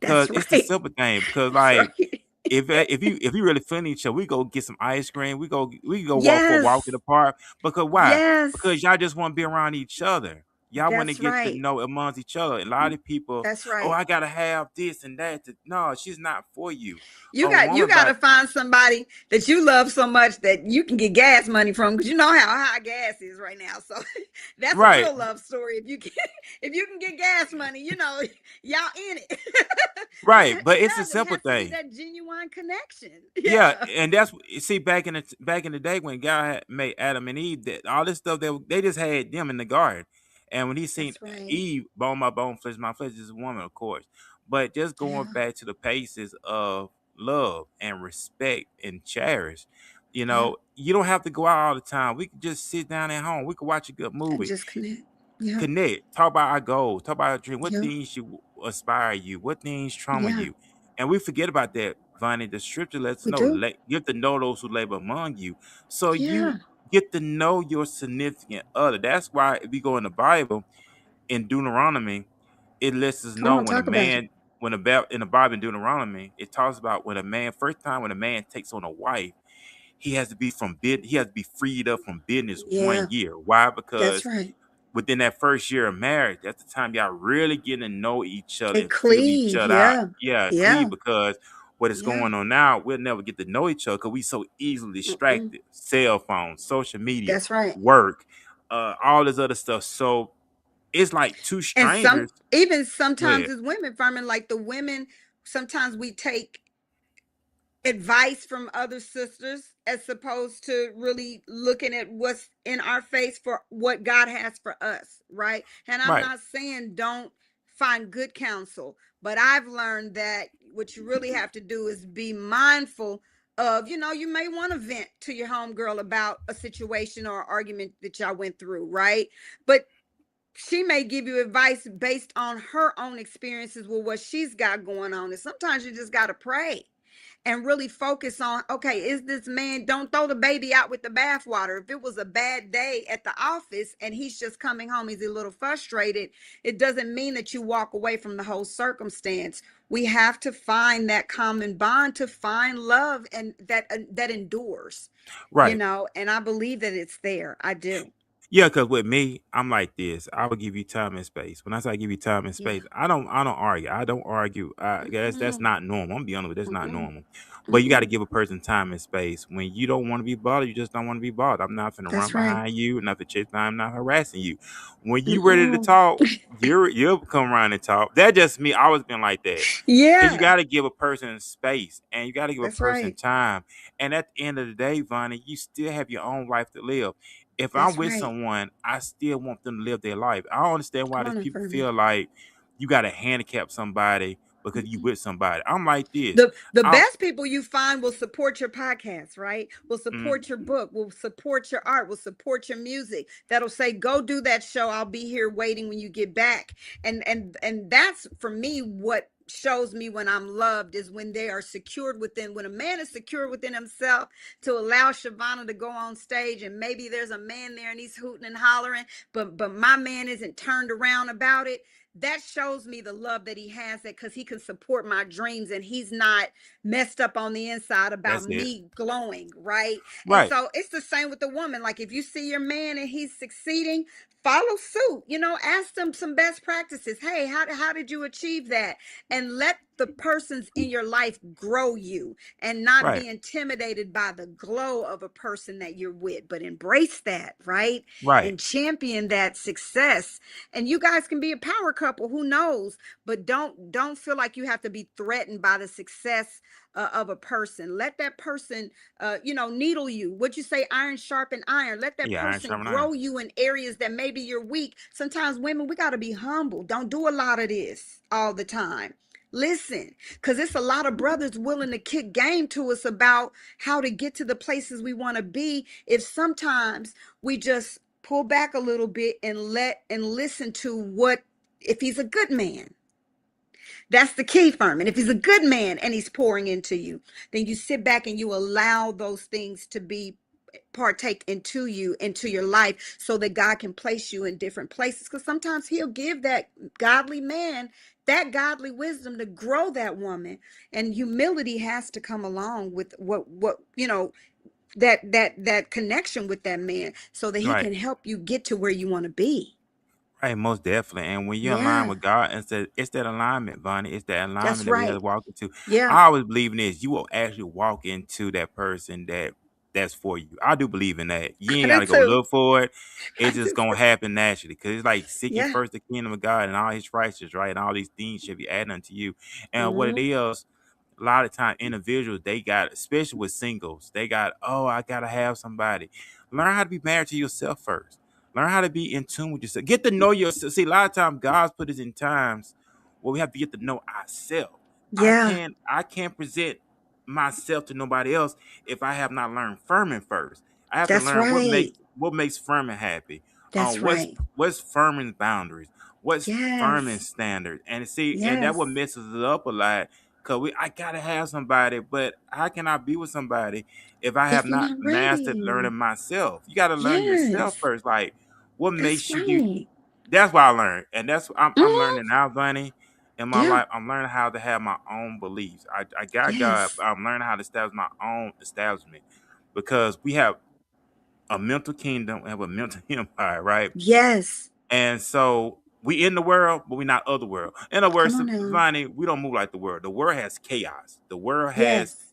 That's Cause it's the right. simple thing. Because That's like right. if you really feeling each other, we go get some ice cream. We go walk for a walk in Yes. the park. Because why? Yes. Because y'all just want to be around each other. Y'all want to That's get to right. know amongst each other. A lot of people, That's oh, right. I gotta have this and that. No, she's not for you. You A got you woman got by to find somebody that you love so much that you can get gas money from because you know how high gas is right now. So that's a right, real love story. If you can get gas money, y'all in it. right. But it's Yeah, a but it simple has to be thing. that genuine connection. Yeah, Yeah, and that's see back in the day when God had made Adam and Eve, that all this stuff they just had them in the garden, and when he seen that's right. Eve, bone my bone, flesh my flesh, is a woman, of course, but just going Yeah, back to the paces of love and respect and cherish, yeah, you don't have to go out all the time. We can just sit down at home. We can watch a good and movie, just connect. Yeah, connect, talk about our goals, talk about our dream, what yeah, things you aspire you, what things trauma yeah. you, and we forget about that. Vonnie, the scripture lets us We know, do. you have to know those who labor among you, so you Yeah. get to know your significant other. That's why if we go in the Bible in Deuteronomy, it lets us Come know on, when a talk about it. man in the Bible in Deuteronomy, it talks about when a man first time when a man takes on a wife, he has to be freed up from business one Yeah, year. Why? that's Because right. within that first year of marriage, that's the time y'all really getting to know each other And and feel each cleave. other out. Yeah, Yeah, yeah, cleave, because what is yeah. going on now, we'll never get to know each other because we so easily Mm-mm. distracted. Cell phones, social media, That's right. work, all this other stuff. So it's like two And strangers. even Go sometimes ahead. as women, Ferman, like the women, sometimes we take advice from other sisters as opposed to really looking at what's in our face for what God has for us, right? And I'm Right, not saying don't find good counsel, but I've learned that what you really have to do is be mindful of, you may want to vent to your homegirl about a situation or argument that y'all went through, right? But she may give you advice based on her own experiences with what she's got going on. And sometimes you just got to pray and really focus on, okay, is this man, don't throw the baby out with the bathwater. If it was a bad day at the office and he's just coming home, he's a little frustrated, it doesn't mean that you walk away from the whole circumstance. We have to find that common bond to find love and that endures, right. and I believe that it's there. I do. Yeah, because with me, I'm like this. I will give you time and space. When I say I give you time and Yeah. space, I don't argue. I don't argue. That's Mm-mm, not normal. I'm gonna be honest with you, that's not mm-mm, normal. But you got to mm-mm. give a person time and space. When you don't want to be bothered, you just don't want to be bothered. I'm not finna run That's right. behind you, not to chase time, I'm not harassing you. When you ready to Mm-mm. talk, you'll come around and talk. That's just me. I always been like that. Cause you Yeah, got to give a person space and you got to give a that's person right. time. And at the end of the day, Vonnie, you still have your own life to live. if I'm That's with right. someone, I still want them to live their life. I don't understand why Come these on, people Ferman. feel like you got to handicap somebody because you Mm-mm. with somebody. I'm like this. The I'm best people you find will support your podcast, right? Will mm, support your book, will support your art, will support your music. That'll say, go do that show. I'll be here waiting when you get back. And that's for me what shows me when I'm loved is when they are secured within, when a man is secure within himself to allow Chavonna to go on stage, and maybe there's a man there and he's hooting and hollering, but my man isn't turned around about it. That shows me the love that he has, that because he can support my dreams and he's not messed up on the inside about that's it. me glowing, right? And Right. so it's the same with the woman. Like if you see your man and he's succeeding, follow suit, ask them some best practices. Hey, how did you achieve that? And let the persons in your life grow you, and not Right. be intimidated by the glow of a person that you're with, but embrace that, right? Right. And champion that success. And you guys can be a power couple, who knows? But don't feel like you have to be threatened by the success of a person. Let that person needle you. What you say, iron sharpen iron. Let that Yeah, iron person sharpen iron. grow you in areas that maybe you're weak. Sometimes women, we got to be humble. Don't do a lot of this all the time. Listen, because it's a lot of brothers willing to kick game to us about how to get to the places we want to be, if sometimes we just pull back a little bit and listen to what, if he's a good man. That's the key, Ferman. If he's a good man and he's pouring into you, then you sit back and you allow those things to be partake into you, into your life, so that God can place you in different places. Because sometimes he'll give that godly man that godly wisdom to grow that woman. And humility has to come along with what that connection with that man, so that he Right. can help you get to where you want to be. Right, most definitely. And when you align Yeah, with God, it's that alignment, Bonnie. It's that alignment that's that we have to right. walk into. Yeah. I always believe in this. You will actually walk into that person that's for you. I do believe in that. You I ain't do gotta go too. look for it. I It's just do gonna too. happen naturally. Cause it's like seeking Yeah. first the kingdom of God and all his righteousness, right? And all these things should be added unto you. And what it Hmm. is, a lot of time individuals, they got, especially with singles, they got, oh, I gotta have somebody. Learn how to be married to yourself first. Learn how to be in tune with yourself. Get to know yourself. See, a lot of times God's put us in times where we have to get to know ourselves. I Yeah, can't I can't present myself to nobody else if I have not learned Furman first. I have to that's learn right. what makes Furman happy. That's right. What's Furman's boundaries? What's Furman's Yes. standards? And see, and that what Yes. messes it up a lot. Cause I gotta have somebody, but how can I be with somebody if I have If you're not not mastered ready. learning myself? You gotta learn yourself Yes. first. Like what That's makes you. right. That's what I learned, and that's what I'm Hmm. learning now, Bunny. In my Yeah. life, I'm learning how to have my own beliefs. I got God, Yes. but I'm learning how to establish my own establishment because we have a mental kingdom, we have a mental empire, right? Yes. And so we in the world, but we not of the world. In other Come words, on now. Vonnie, we don't move like the world. The world has chaos. The world has Yes.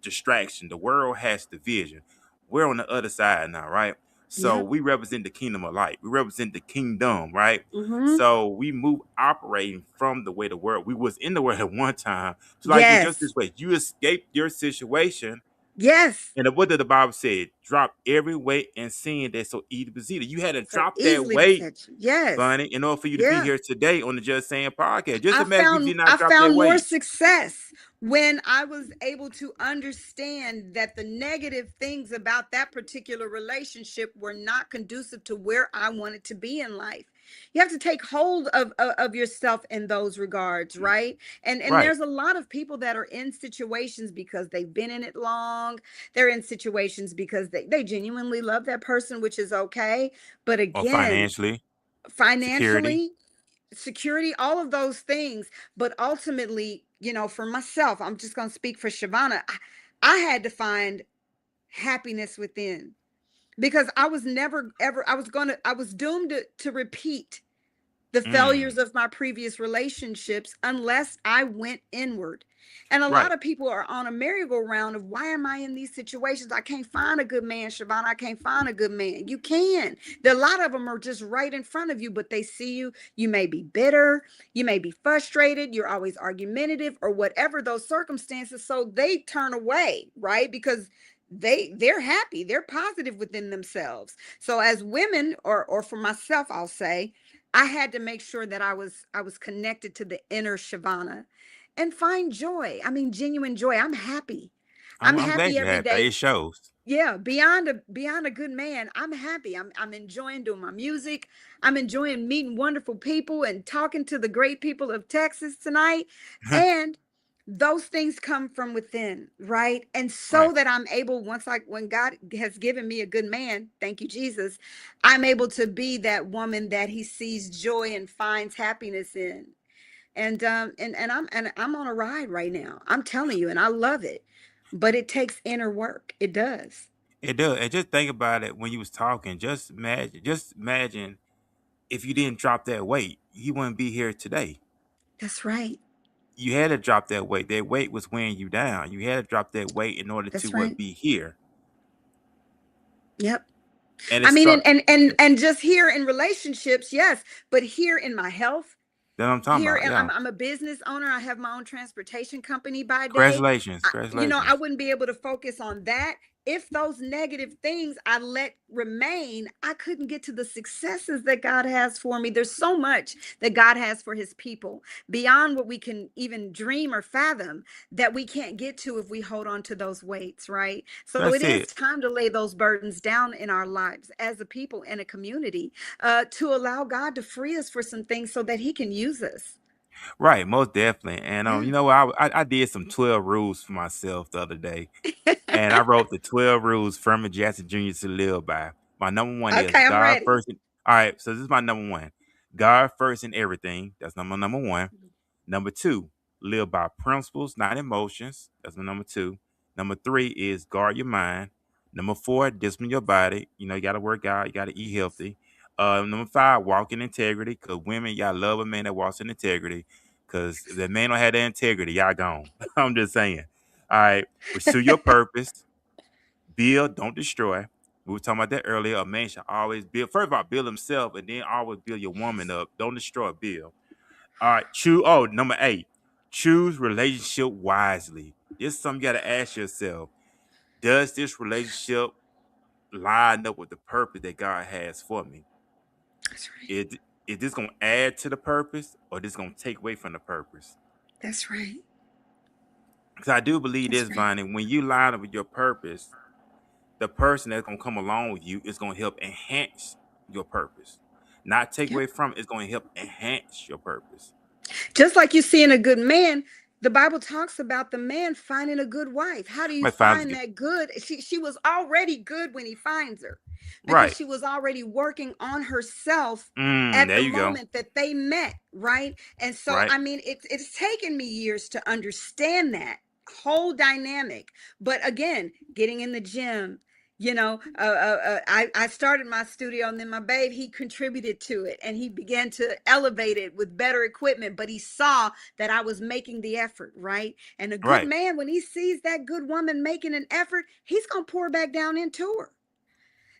distraction. The world has division. We're on the other side now, right? So Yep. we represent the kingdom of light. We represent the kingdom, right? Mm-hmm. So we move operating from the way the world. We was in the world at one time. So like you just Yes. this way, you escaped your situation. Yes. And what did the Bible say? Drop every weight and sin that's so easy to beseech. You had to So drop that easily weight, beset you. Yes. Bunny, in order for you to be Yeah. here today on the Just Saying podcast. Just I imagine you found did not I drop that found more weight. success when I was able to understand that the negative things about that particular relationship were not conducive to where I wanted to be in life. You have to take hold of yourself in those regards, right? And Right. there's a lot of people that are in situations because they've been in it long. They're in situations because they genuinely love that person, which is okay. But Or again, financially, security. financially, security, all of those things. But ultimately, for myself, I'm just going to speak for Chavonna. I had to find happiness within, because I was never ever, I was doomed to repeat the Mm, failures of my previous relationships unless I went inward. And a right. lot of people are on a merry-go-round of, why am I in these situations? I can't find a good man, Chavonna. I can't find a good man. You can. A lot of them are just right in front of you, but they see you. You may be bitter. You may be frustrated. You're always argumentative or whatever those circumstances. So they turn away, right? Because they're happy, they're positive within themselves. So as women, or for myself, I'll say, I had to make sure that I was connected to the inner Chavonna and find joy. I mean, genuine joy. I'm happy. I'm I'm glad happy you every had that. It day. shows. Yeah, beyond a good man, I'm happy. I'm enjoying doing my music. I'm enjoying meeting wonderful people and talking to the great people of Texas tonight. And those things come from within, right? And so Right. that I'm able, when God has given me a good man, thank you, Jesus, I'm able to be that woman that he sees joy and finds happiness in. And I'm on a ride right now. I'm telling you, and I love it. But it takes inner work. It does. It does. And just think about it when you was talking. Just imagine if you didn't drop that weight, you wouldn't be here today. That's right. You had to drop that weight. That weight was weighing you down. You had to drop that weight in order to That's right. be here. Yep. And it I mean, start. and just here in relationships, yes, but here in my health, That's what I'm talking here, about. and Yeah. I'm a business owner. I have my own transportation company by day. Congratulations. I Congratulations. wouldn't be able to focus on that if those negative things I let remain. I couldn't get to the successes that God has for me. There's so much that God has for his people beyond what we can even dream or fathom, that we can't get to if we hold on to those weights, right? So it That's is it. time to lay those burdens down in our lives as a people and a community, to allow God to free us for some things so that he can use us. Right. Most definitely. And Yeah. you know what? I did some 12 rules for myself the other day. And I wrote the 12 rules Ferman Jackson Jr. to live by. My number one is Okay, I'm God ready. first. All right, so this is my number one. God first in everything. That's number one. Number two, live by principles, not emotions. That's my number two. Number three is guard your mind. Number four, discipline your body. You know, you got to work out. You got to eat healthy. Number five, walk in integrity. Because women, y'all love a man that walks in integrity. Because if that man don't have that integrity, y'all gone. I'm just saying. All right, pursue your purpose. Build, don't destroy. We were talking about that earlier. A man should always build. First of all, build himself, and then always build your woman up. Don't destroy, build. All right, choose. Oh, number 8, choose relationship wisely. This is something you got to ask yourself. Does this relationship line up with the purpose that God has for me? That's right. Is this going to add to the purpose, or this going to take away from the purpose? That's right. Because I do believe That's this, right. Vonnie, when you line up with your purpose, the person that's going to come along with you is going to help enhance your purpose. Not take Yep. away from it. It's going to help enhance your purpose. Just like you see in a good man, the Bible talks about the man finding a good wife. How do you Might find find it. that good? She was already good when he finds her, because Right. she was already working on herself at There the you go. moment that they met, right? And so, Right. I mean, it's taken me years to understand that whole dynamic. But again, getting in the gym, I started my studio, and then my babe, he contributed to it, and he began to elevate it with better equipment, but he saw that I was making the effort, right? And a good Right. man, when he sees that good woman making an effort, he's going to pour back down into her.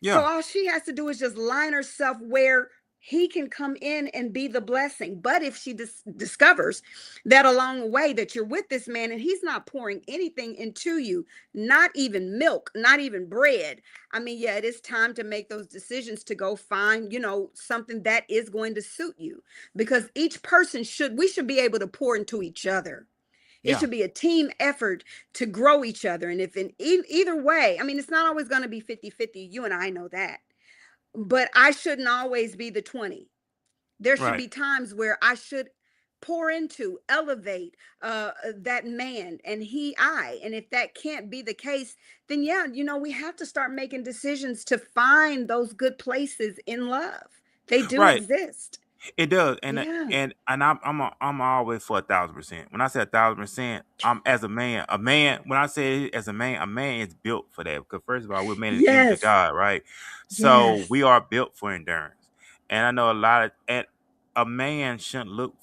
So Yeah. all she has to do is just line herself where he can come in and be the blessing. But if she discovers that along the way that you're with this man and he's not pouring anything into you, not even milk, not even bread, I mean, yeah, it is time to make those decisions to go find, something that is going to suit you, because each person we should be able to pour into each other. It Yeah. should be a team effort to grow each other. And if in either way, I mean, it's not always going to be 50-50. You and I know that. But I shouldn't always be the 20. There should Right. be times where I should pour into, elevate that man, and and if that can't be the case, then yeah, we have to start making decisions to find those good places in love. They do Right. exist. It does. And Yeah. I'm always for 1,000%. When I say 1,000%, I'm as a man. A man. When I say as a man is built for that. Because first of all, we're made in the image of Yes. God, right? So Yes. we are built for endurance. And I know and a man shouldn't look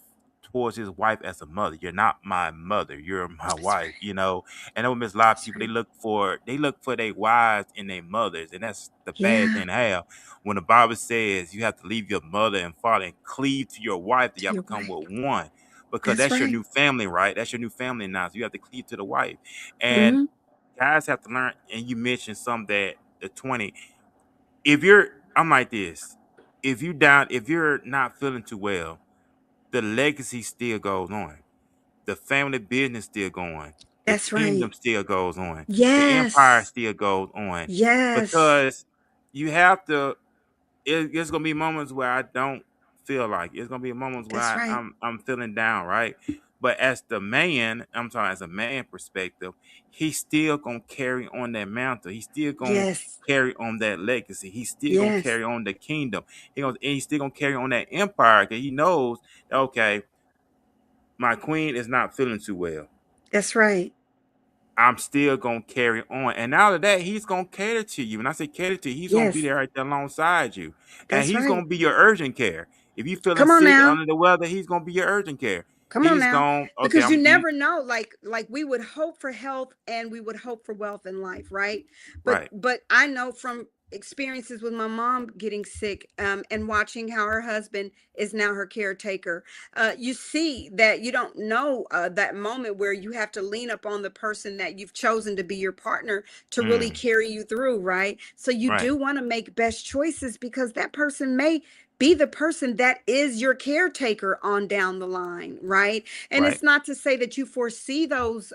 towards his wife as a mother. You're not my mother. You're my That's wife. right. And I know there's a lot of That's people right. they look for their wives and their mothers, and that's the bad Yeah. thing to have. When the Bible says you have to leave your mother and father and cleave to your wife, that To y'all your become wife. with one, because That's that's your right. new family, right? That's your new family now. So you have to cleave to the wife, and Hmm. guys have to learn. And you mentioned some that the 20. I'm like this. If you're not feeling too well, the legacy still goes on. The family business still going. The That's right. kingdom still goes on. The empire Yes. still goes on. Yes. Because you have to. It's gonna be moments where I don't feel like it. It's gonna be moments where That's right. I'm feeling down, right? But as the man, I'm talking as a man perspective, he's still gonna carry on that mantle. He's still gonna Yes. carry on that legacy. He's still gonna Yes. carry on the kingdom. He's still gonna carry on that empire because he knows, okay, my queen is not feeling too well. That's right. I'm still gonna carry on. And out of that, he's gonna cater to you. When I say cater to you, he's gonna be Yes. there right there alongside you. And That's he's right. gonna be your urgent care. If you feeling Come on sick now. under the weather, he's gonna be your urgent care. Come on He's now. gonna okay, Because you I'm you never know, like we would hope for health and we would hope for wealth in life, right? But right, but I know from experiences with my mom getting sick, and watching how her husband is now her caretaker. You see that you don't know that moment where you have to lean up on the person that you've chosen to be your partner to really mm, carry you through, right? So you right, do want to make best choices because that person may be the person that is your caretaker on down the line, right? And right. it's not to say that you foresee those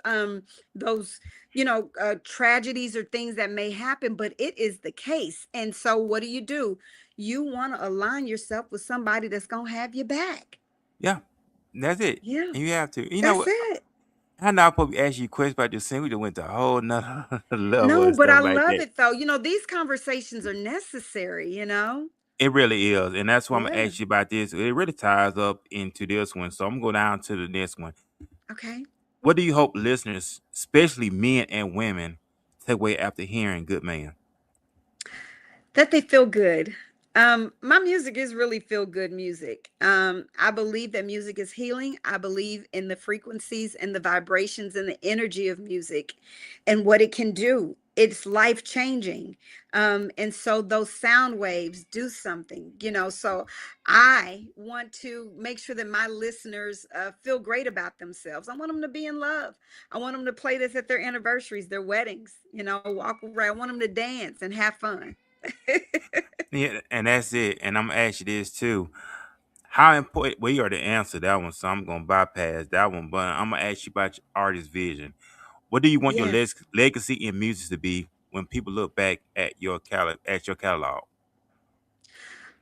tragedies or things that may happen, but it is the case. And so what do? You want to align yourself with somebody that's going to have your back. Yeah, that's it. Yeah, And you have to. You know that's what? it. I know I probably asked you questions about this thing. We just went to a whole nother level No, and but stuff I like love that. it though. These conversations are necessary. It really is. And that's why I'm gonna Yeah. ask you about this. It really ties up into this one. So I'm gonna go down to the next one. Okay. What do you hope listeners, especially men and women, take away after hearing Good Man? That they feel good. My music is really feel good music. I believe that music is healing. I believe in the frequencies and the vibrations and the energy of music and what it can do. It's life changing. And so those sound waves do something. So I want to make sure that my listeners feel great about themselves. I want them to be in love. I want them to play this at their anniversaries, their weddings, walk around. I want them to dance and have fun. Yeah, and that's it. And I'm gonna ask you this too. How important? Well, you already answered that one, so I'm gonna bypass that one. But I'm gonna ask you about your artist vision. What do you want your Yes. legacy in music to be when people look back at your catalog?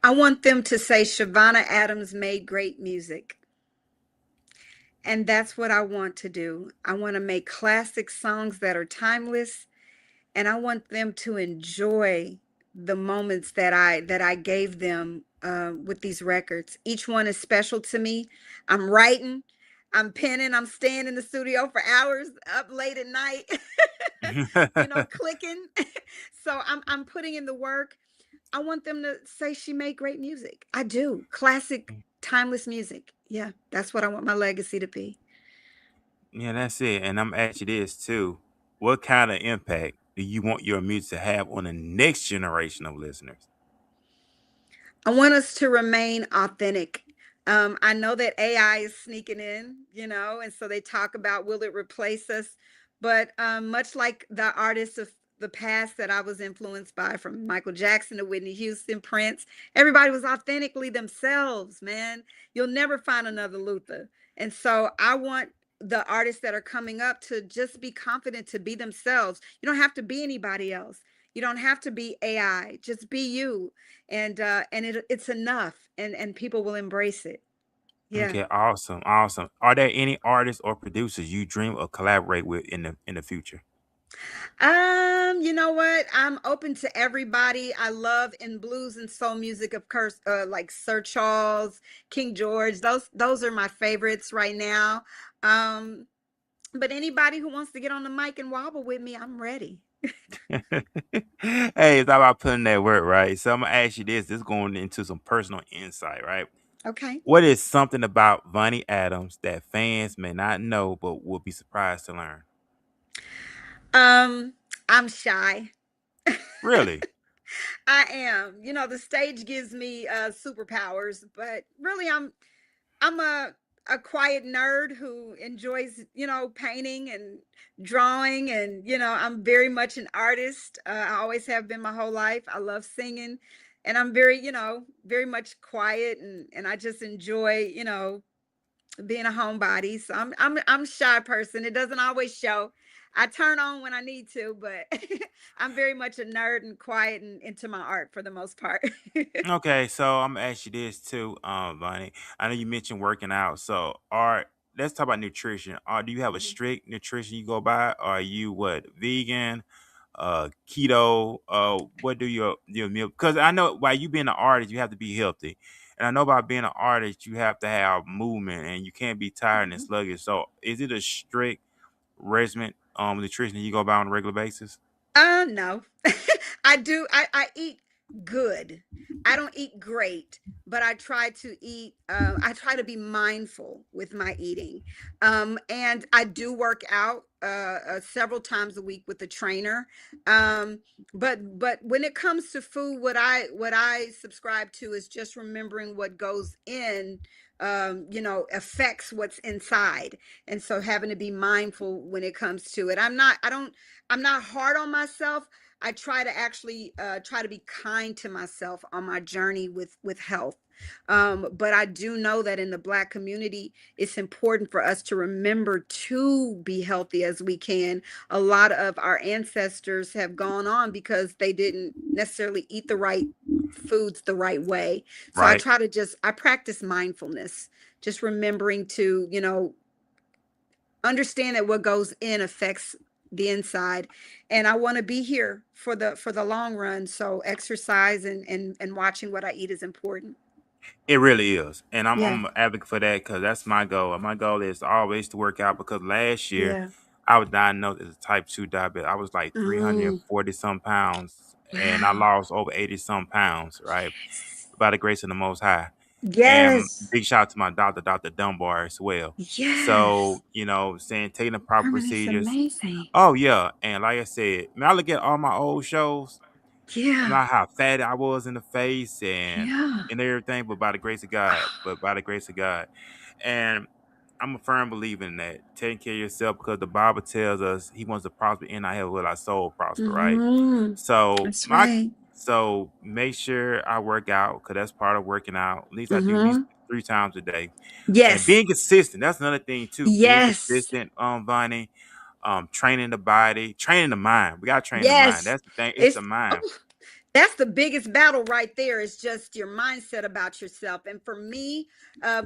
I want them to say Chavonna Adams made great music. And that's what I want to do. I want to make classic songs that are timeless, and I want them to enjoy the moments that I gave them with these records. Each one is special to me. I'm writing, I'm penning, I'm staying in the studio for hours up late at night, clicking. So I'm putting in the work. I want them to say she made great music. I do. Classic, timeless music. Yeah, that's what I want my legacy to be. Yeah, that's it. And I'm asking you this too. What kind of impact do you want your music to have on the next generation of listeners? I want us to remain authentic. I know that AI is sneaking in, and so they talk about will it replace us? But much like the artists of the past that I was influenced by, from Michael Jackson to Whitney Houston, Prince, everybody was authentically themselves, man. You'll never find another Luther. And so I want the artists that are coming up to just be confident to be themselves. You don't have to be anybody else. You don't have to be AI. Just be you, and it's enough, and people will embrace it. Yeah. Okay, awesome, awesome. Are there any artists or producers you dream of collaborate with in the future? You know what? I'm open to everybody. I love in blues and soul music, of course, like Sir Charles, King George. Those are my favorites right now. Um, but anybody who wants to get on the mic and wobble with me, I'm ready. Hey, it's all about putting that work, right? So I'm gonna ask you this. This is going into some personal insight, right? Okay. What is something about Vonnie Adams that fans may not know but will be surprised to learn? Um, I'm shy. Really? I am. The stage gives me superpowers, but really I'm a a quiet nerd who enjoys, painting and drawing, and I'm very much an artist. I always have been my whole life. I love singing, and I'm very, very much quiet, and I just enjoy, being a homebody. So I'm a shy person. It doesn't always show. I turn on when I need to, but I'm very much a nerd and quiet and into my art for the most part. Okay, so I'm gonna ask you this too, Vonnie. I know you mentioned working out. So, let's talk about nutrition. Do you have a Mhm. strict nutrition you go by? Are you what vegan, keto? What do your meal? Because I know by you being an artist, you have to be healthy, and I know by being an artist, you have to have movement, and you can't be tired and Mhm. sluggish. So, is it a strict regimen, nutrition that you go by on a regular basis? No. I do. I eat good. I don't eat great, but I try to eat, I try to be mindful with my eating. And I do work out several times a week with a trainer. Um, but when it comes to food, what I subscribe to is just remembering what goes in, affects what's inside. And so having to be mindful when it comes to it. I'm not hard on myself. I try to actually try to be kind to myself on my journey with health. But I do know that in the Black community, it's important for us to remember to be healthy as we can. A lot of our ancestors have gone on because they didn't necessarily eat the right foods the right way. So Right. I practice mindfulness, just remembering to, understand that what goes in affects the inside, and I want to be here for the long run. So exercise and watching what I eat is important. It really is, and Yeah. I'm an advocate for that because that's my goal. My goal is always to work out because last year Yeah. I was diagnosed as a type 2 diabetic. I was like 340 some pounds, and I Wow. lost over 80 some pounds, right? Yes. By the grace of the Most High. And Yes. big shout out to my doctor, Dr. Dunbar, as well. Yes. So, saying taking the proper Herman is procedures. amazing. Oh, yeah. And like I said, man, I look at all my old shows, Yeah. not how fat I was in the face Yeah. and everything, but by the grace of God. But by the grace of God. And I'm a firm believer in that. Taking care of yourself because the Bible tells us he wants to prosper in our health will our soul prosper, right? Hmm. So That's my right. so make sure I work out because that's part of working out. At least I do at least Hmm. 3 times a day. And Yes. being consistent, that's another thing too. Being Yes. consistent, Vonnie, training the body, training the mind. We gotta train the mind. Yes. That's the thing. It's It's the mind. oh, that's the biggest battle right there, is just your mindset about yourself. And for me,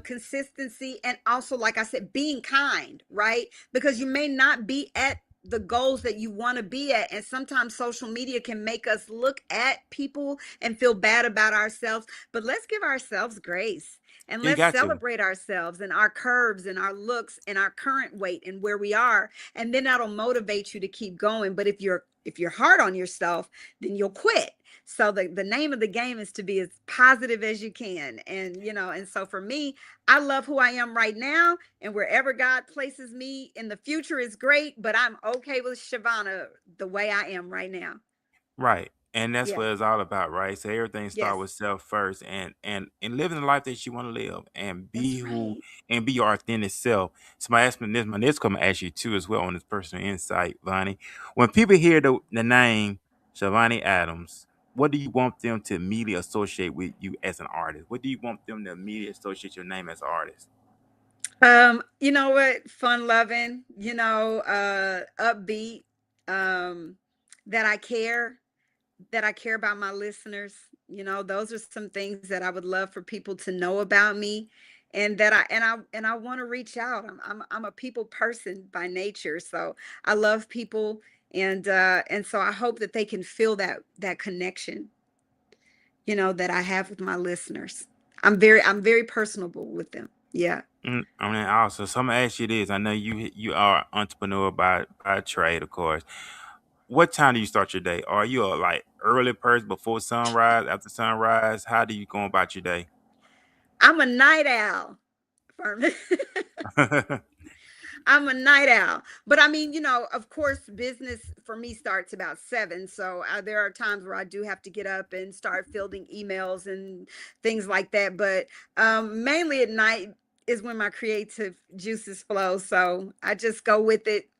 consistency, and also, like I said, being kind, right? Because you may not be at the goals that you want to be at. And sometimes social media can make us look at people and feel bad about ourselves. But let's give ourselves grace. And You let's got to. celebrate ourselves and our curves and our looks and our current weight and where we are. And then that'll motivate you to keep going. But if you're hard on yourself, then you'll quit. So the name of the game is to be as positive as you can. And, and so for me, I love who I am right now, and wherever God places me in the future is great, but I'm okay with Chavonna the way I am right now. Right. And that's Yeah. what it's all about, right? So everything starts Yes. with self first and living the life that you want to live and That's right. be your authentic self. So my next comment ask you too as well on this personal insight, Vonnie. When people hear the name Chavonna Adams, what do you want them to immediately associate with you as an artist? What do you want them to immediately associate your name as an artist? You know what? Fun loving, upbeat, um, that I care, that I care about my listeners. Those are some things that I would love for people to know about me, and that I want to reach out. I'm a people person by nature, so I love people, and so I hope that they can feel that connection, that I have with my listeners. I'm very personable with them. Yeah. I mean, also, so I'm gonna ask you this. I know you are an entrepreneur by trade, of course. What time do you start your day? Are you a like early person before sunrise, after sunrise? How do you go about your day? I'm a night owl, Ferman. I'm a night owl. But I mean, of course, business for me starts about 7. So there are times where I do have to get up and start fielding emails and things like that. But mainly at night, is when my creative juices flow. So I just go with it.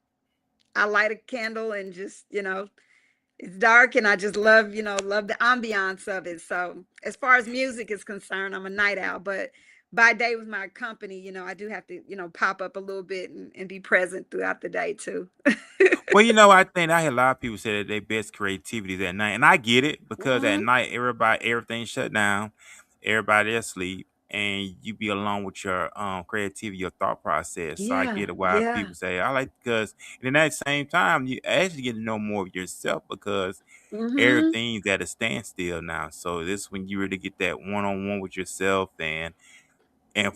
I light a candle and just, it's dark and I just love, love the ambiance of it. So as far as music is concerned, I'm a night owl, but by day with my company, I do have to, pop up a little bit and be present throughout the day too. Well, I think I hear a lot of people say that their best creativity is at night, and I get it because at Hmm. night everything shut down, everybody asleep, and you be alone with your creativity, your thought process. So I Yeah, get it why yeah. people say I like because and at that same time you actually get to know more of yourself because Hmm. everything's at a standstill now. So this when you really get that one on one with yourself and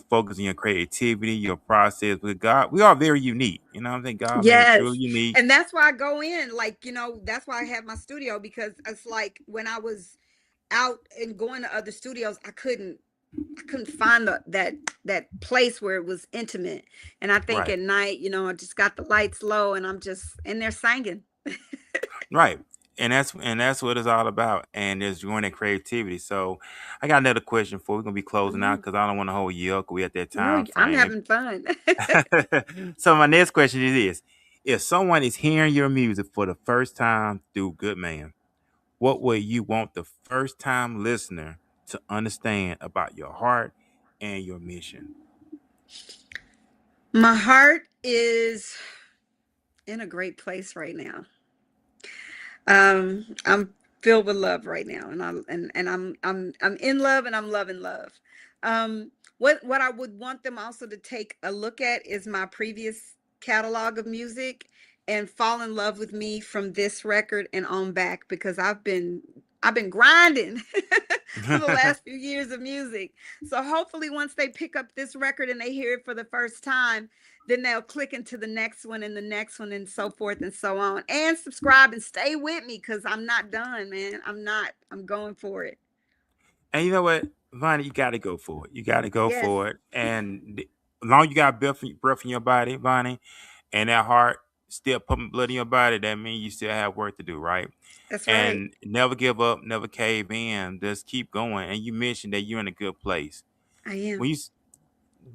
focus on your creativity, your process with God. We are very unique. I think God made us truly Yes. unique. And that's why I go in, like, that's why I have my studio, because it's like when I was out and going to other studios, I couldn't find that place where it was intimate. And I think Right. at night, I just got the lights low and I'm just in there singing. Right. And that's what it's all about. And there's joy and creativity. So I got another question for we're gonna be closing out Mhm. because I don't want to hold you up. We at that No, time I'm frame. having fun. So my next question is this. If someone is hearing your music for the first time through Good Man, what would you want the first time listener to understand about your heart and your mission? My heart is in a great place right now. I'm filled with love right now, and I'm in love, and I'm loving love. What I would want them also to take a look at is my previous catalog of music and fall in love with me from this record and on back, because I've been grinding for the last few years of music. So hopefully once they pick up this record and they hear it for the first time, then they'll click into the next one and the next one and so forth and so on. And subscribe and stay with me, because I'm not done, man. I'm not. I'm going for it. And you know what, Vonnie, you got to go for it. You got to go Yes, for it. And as long as you got breath in your body, Vonnie, and that heart still pumping blood in your body, that means you still have work to do, right? that's right. And never give up, never cave in. Just keep going. And you mentioned that you're in a good place. I am. When you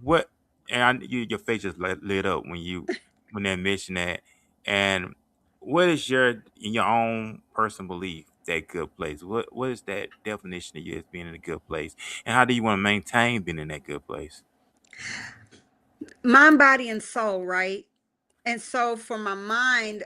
what and your face just lit up when they mention that. And what is in your own personal belief that good place? What is that definition of you as being in a good place? And how do you want to maintain being in that good place? Mind, body, and soul, right? And so for my mind,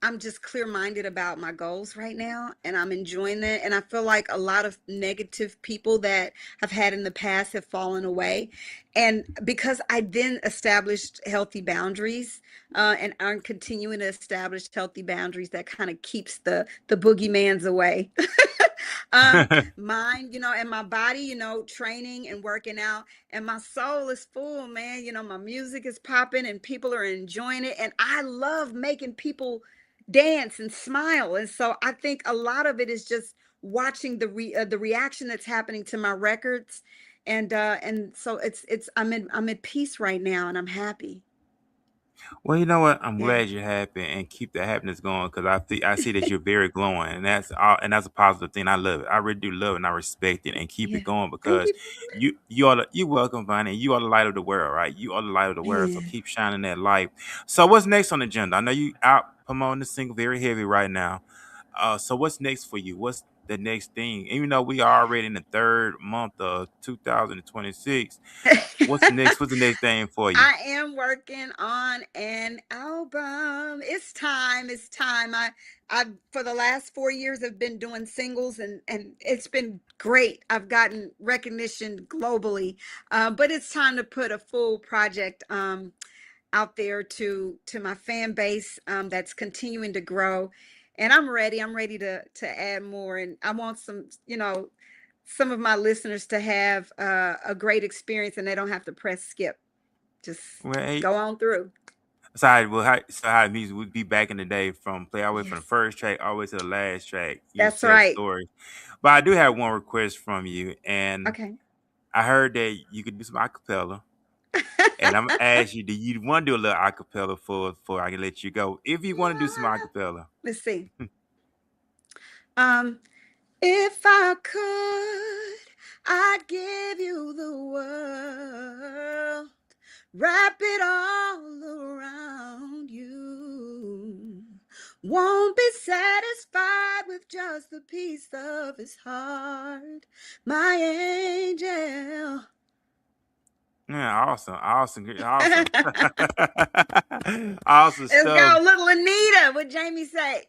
I'm just clear-minded about my goals right now, and I'm enjoying that. And I feel like a lot of negative people that I've had in the past have fallen away. And because I then established healthy boundaries, and I'm continuing to establish healthy boundaries, that kind of keeps the boogeymans away. Mind, and my body, training and working out, and my soul is full, man. My music is popping and people are enjoying it, and I love making people dance and smile. And so I think a lot of it is just watching the reaction that's happening to my records, and so it's I'm at peace right now, and I'm happy. Well, you know what? I'm Yeah. glad you're happy and keep the happiness going because I see that you're very glowing and that's all, and that's a positive thing. I love it. I really do love it and I respect it and keep Yeah. it going Thank because you. you welcome, Vonnie. You are the light of the world, right? You are the light of the world. So Yeah. keep shining that light. So what's next on the agenda? I know you out promoting the single very heavy right now. So what's next for you? What's the next thing? Even though we are already in the third month of 2026, what's next? What's the next thing for you? I am working on an album. It's time. It's time. I for the last 4 years have been doing singles, and it's been great. I've gotten recognition globally, but it's time to put a full project out there to my fan base, that's continuing to grow. And I'm ready. I'm ready to add more, and I want some of my listeners to have a great experience, and they don't have to press skip. Just Well, hey, go on through. so how music would be back in the day from play all the way from the Yes, first track all the way to the last track. You that's tell right. stories. But I do have one request from you, and Okay. I heard that you could do some acapella. And I'm gonna ask you, do you want to do a little acapella for I can let you go? If you want to do some Yeah. acapella. Let's see. Um, if I could I'd give you the world, wrap it all around you. Won't be satisfied with just a piece of his heart, my angel. Yeah, awesome, awesome, awesome, awesome Let's stuff. go, little Anita. What Jamie say?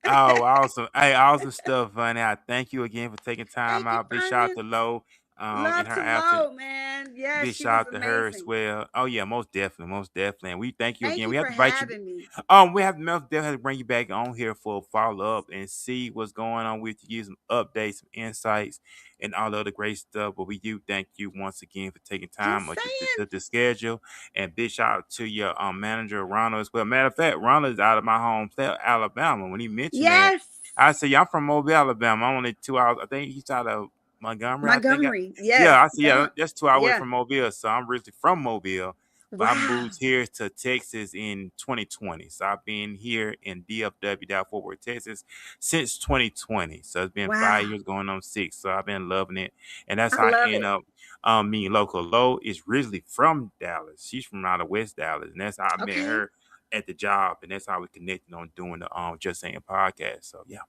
Oh, awesome. Hey, awesome stuff, Vonnie. I thank you again for taking time Thank you, out. Big shout out to Ferman. Lo in Love her to absence. Lo, man. Yes, Big she was shout out to her as amazing. well. Oh yeah, most definitely, most definitely. And we thank you Thank again. you We have for to invite you. having me. We have most definitely have to bring you back on here for a follow up and see what's going on with you, some updates, some insights, and all the other great stuff. But we do thank you once again for taking Just time of saying. the schedule. And big shout out to your manager Ronald as well. Matter of fact, Ronald is out of my home state, Alabama. When he mentioned that, Yes. I said, "Yeah, I'm from Mobile, Alabama. I'm only 2 hours. I think he's out of Montgomery. I think. Montgomery. Yeah, Yes. I see. Yeah, that's 2 hours away Yeah. from Mobile. So I'm originally from Mobile, but I Wow. moved here to Texas in 2020. So I've been here in DFW, Dallas Fort Worth, Texas, since 2020. So it's been Wow. 5 years going on 6. So I've been loving it, and that's I how I love end it. up meeting local. Lo is originally from Dallas. She's from out of West Dallas, and that's how I met Okay. her at the job, and that's how we connected on doing the Just Saying podcast. So yeah.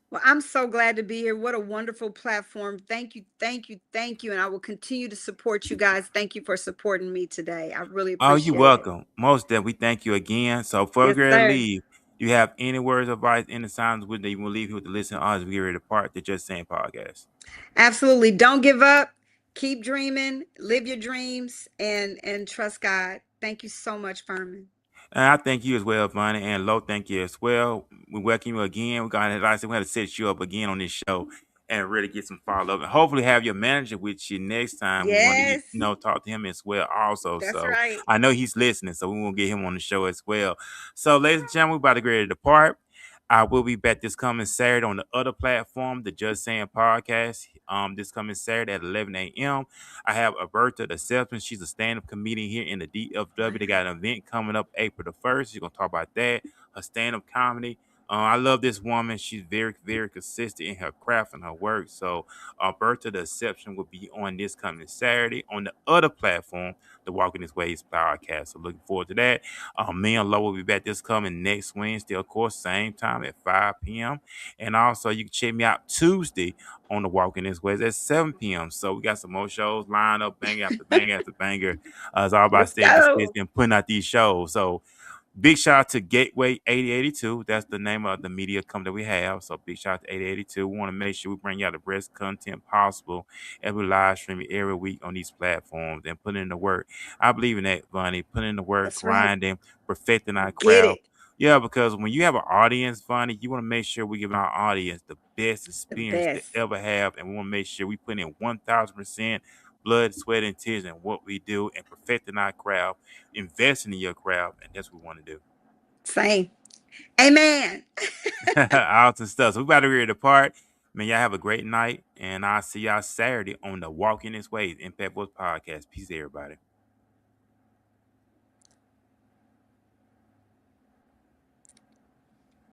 Well, I'm so glad to be here. What a wonderful platform. Thank you, thank you, thank you. And I will continue to support you guys. Thank you for supporting me today. I really Oh, you're appreciate it. welcome. Most definitely. We thank you again. So before we Yes, get ready to sir. leave, do you have any words of advice, any signs with that you will leave here with the listening audience as we get ready to part the Just Saying podcast? Absolutely. Don't give up. Keep dreaming. Live your dreams and trust God. Thank you so much, Ferman. And I thank you as well, Vonnie, and Lo, thank you as well. We welcome you again. We're gonna, like I said, we got to set you up again on this show and really get some follow up, and hopefully have your manager with you next time. We want to get Yes, talk to him as well, also. that's So right. I know he's listening, so we want to get him on the show as well. So, ladies and gentlemen, we're about to get ready to depart. I will be back this coming Saturday on the other platform, the Just Saying Podcast. This coming Saturday at 11 a.m. I have Alberta the Selfman. She's a stand-up comedian here in the DFW. They got an event coming up April the 1st. She's gonna talk about that, her stand-up comedy. I love this woman. She's very, very consistent in her craft and her work. So Alberta the Exception will be on this coming Saturday on the other platform, the Walking This Ways podcast. So looking forward to that. Me and Lo will be back this coming next Wednesday, of course, same time at 5 p.m. And also you can check me out Tuesday on the Walking This Ways at 7 p.m. So we got some more shows lined up, banger after banger after banger. It's all about Let's staying go. consistent and putting out these shows. So big shout out to Gateway 8082. That's the name of the media company that we have. So big shout out to 8082. We want to make sure we bring you out the best content possible every live streaming every week on these platforms and put in the work. I believe in that, Bunny. Put in the work, That's right. grinding, perfecting our Get craft. it. Yeah, because when you have an audience, Bunny, you want to make sure we give our audience the best The experience they best. ever have. And we want to make sure we put in 1000% blood, sweat, and tears in what we do and perfecting our craft, investing in your craft, and that's what we want to do. Same. Amen. Awesome stuff. So we about to ready to depart. Man, y'all have a great night, and I'll see y'all Saturday on the Walking This Way Impact Voice podcast. Peace, everybody.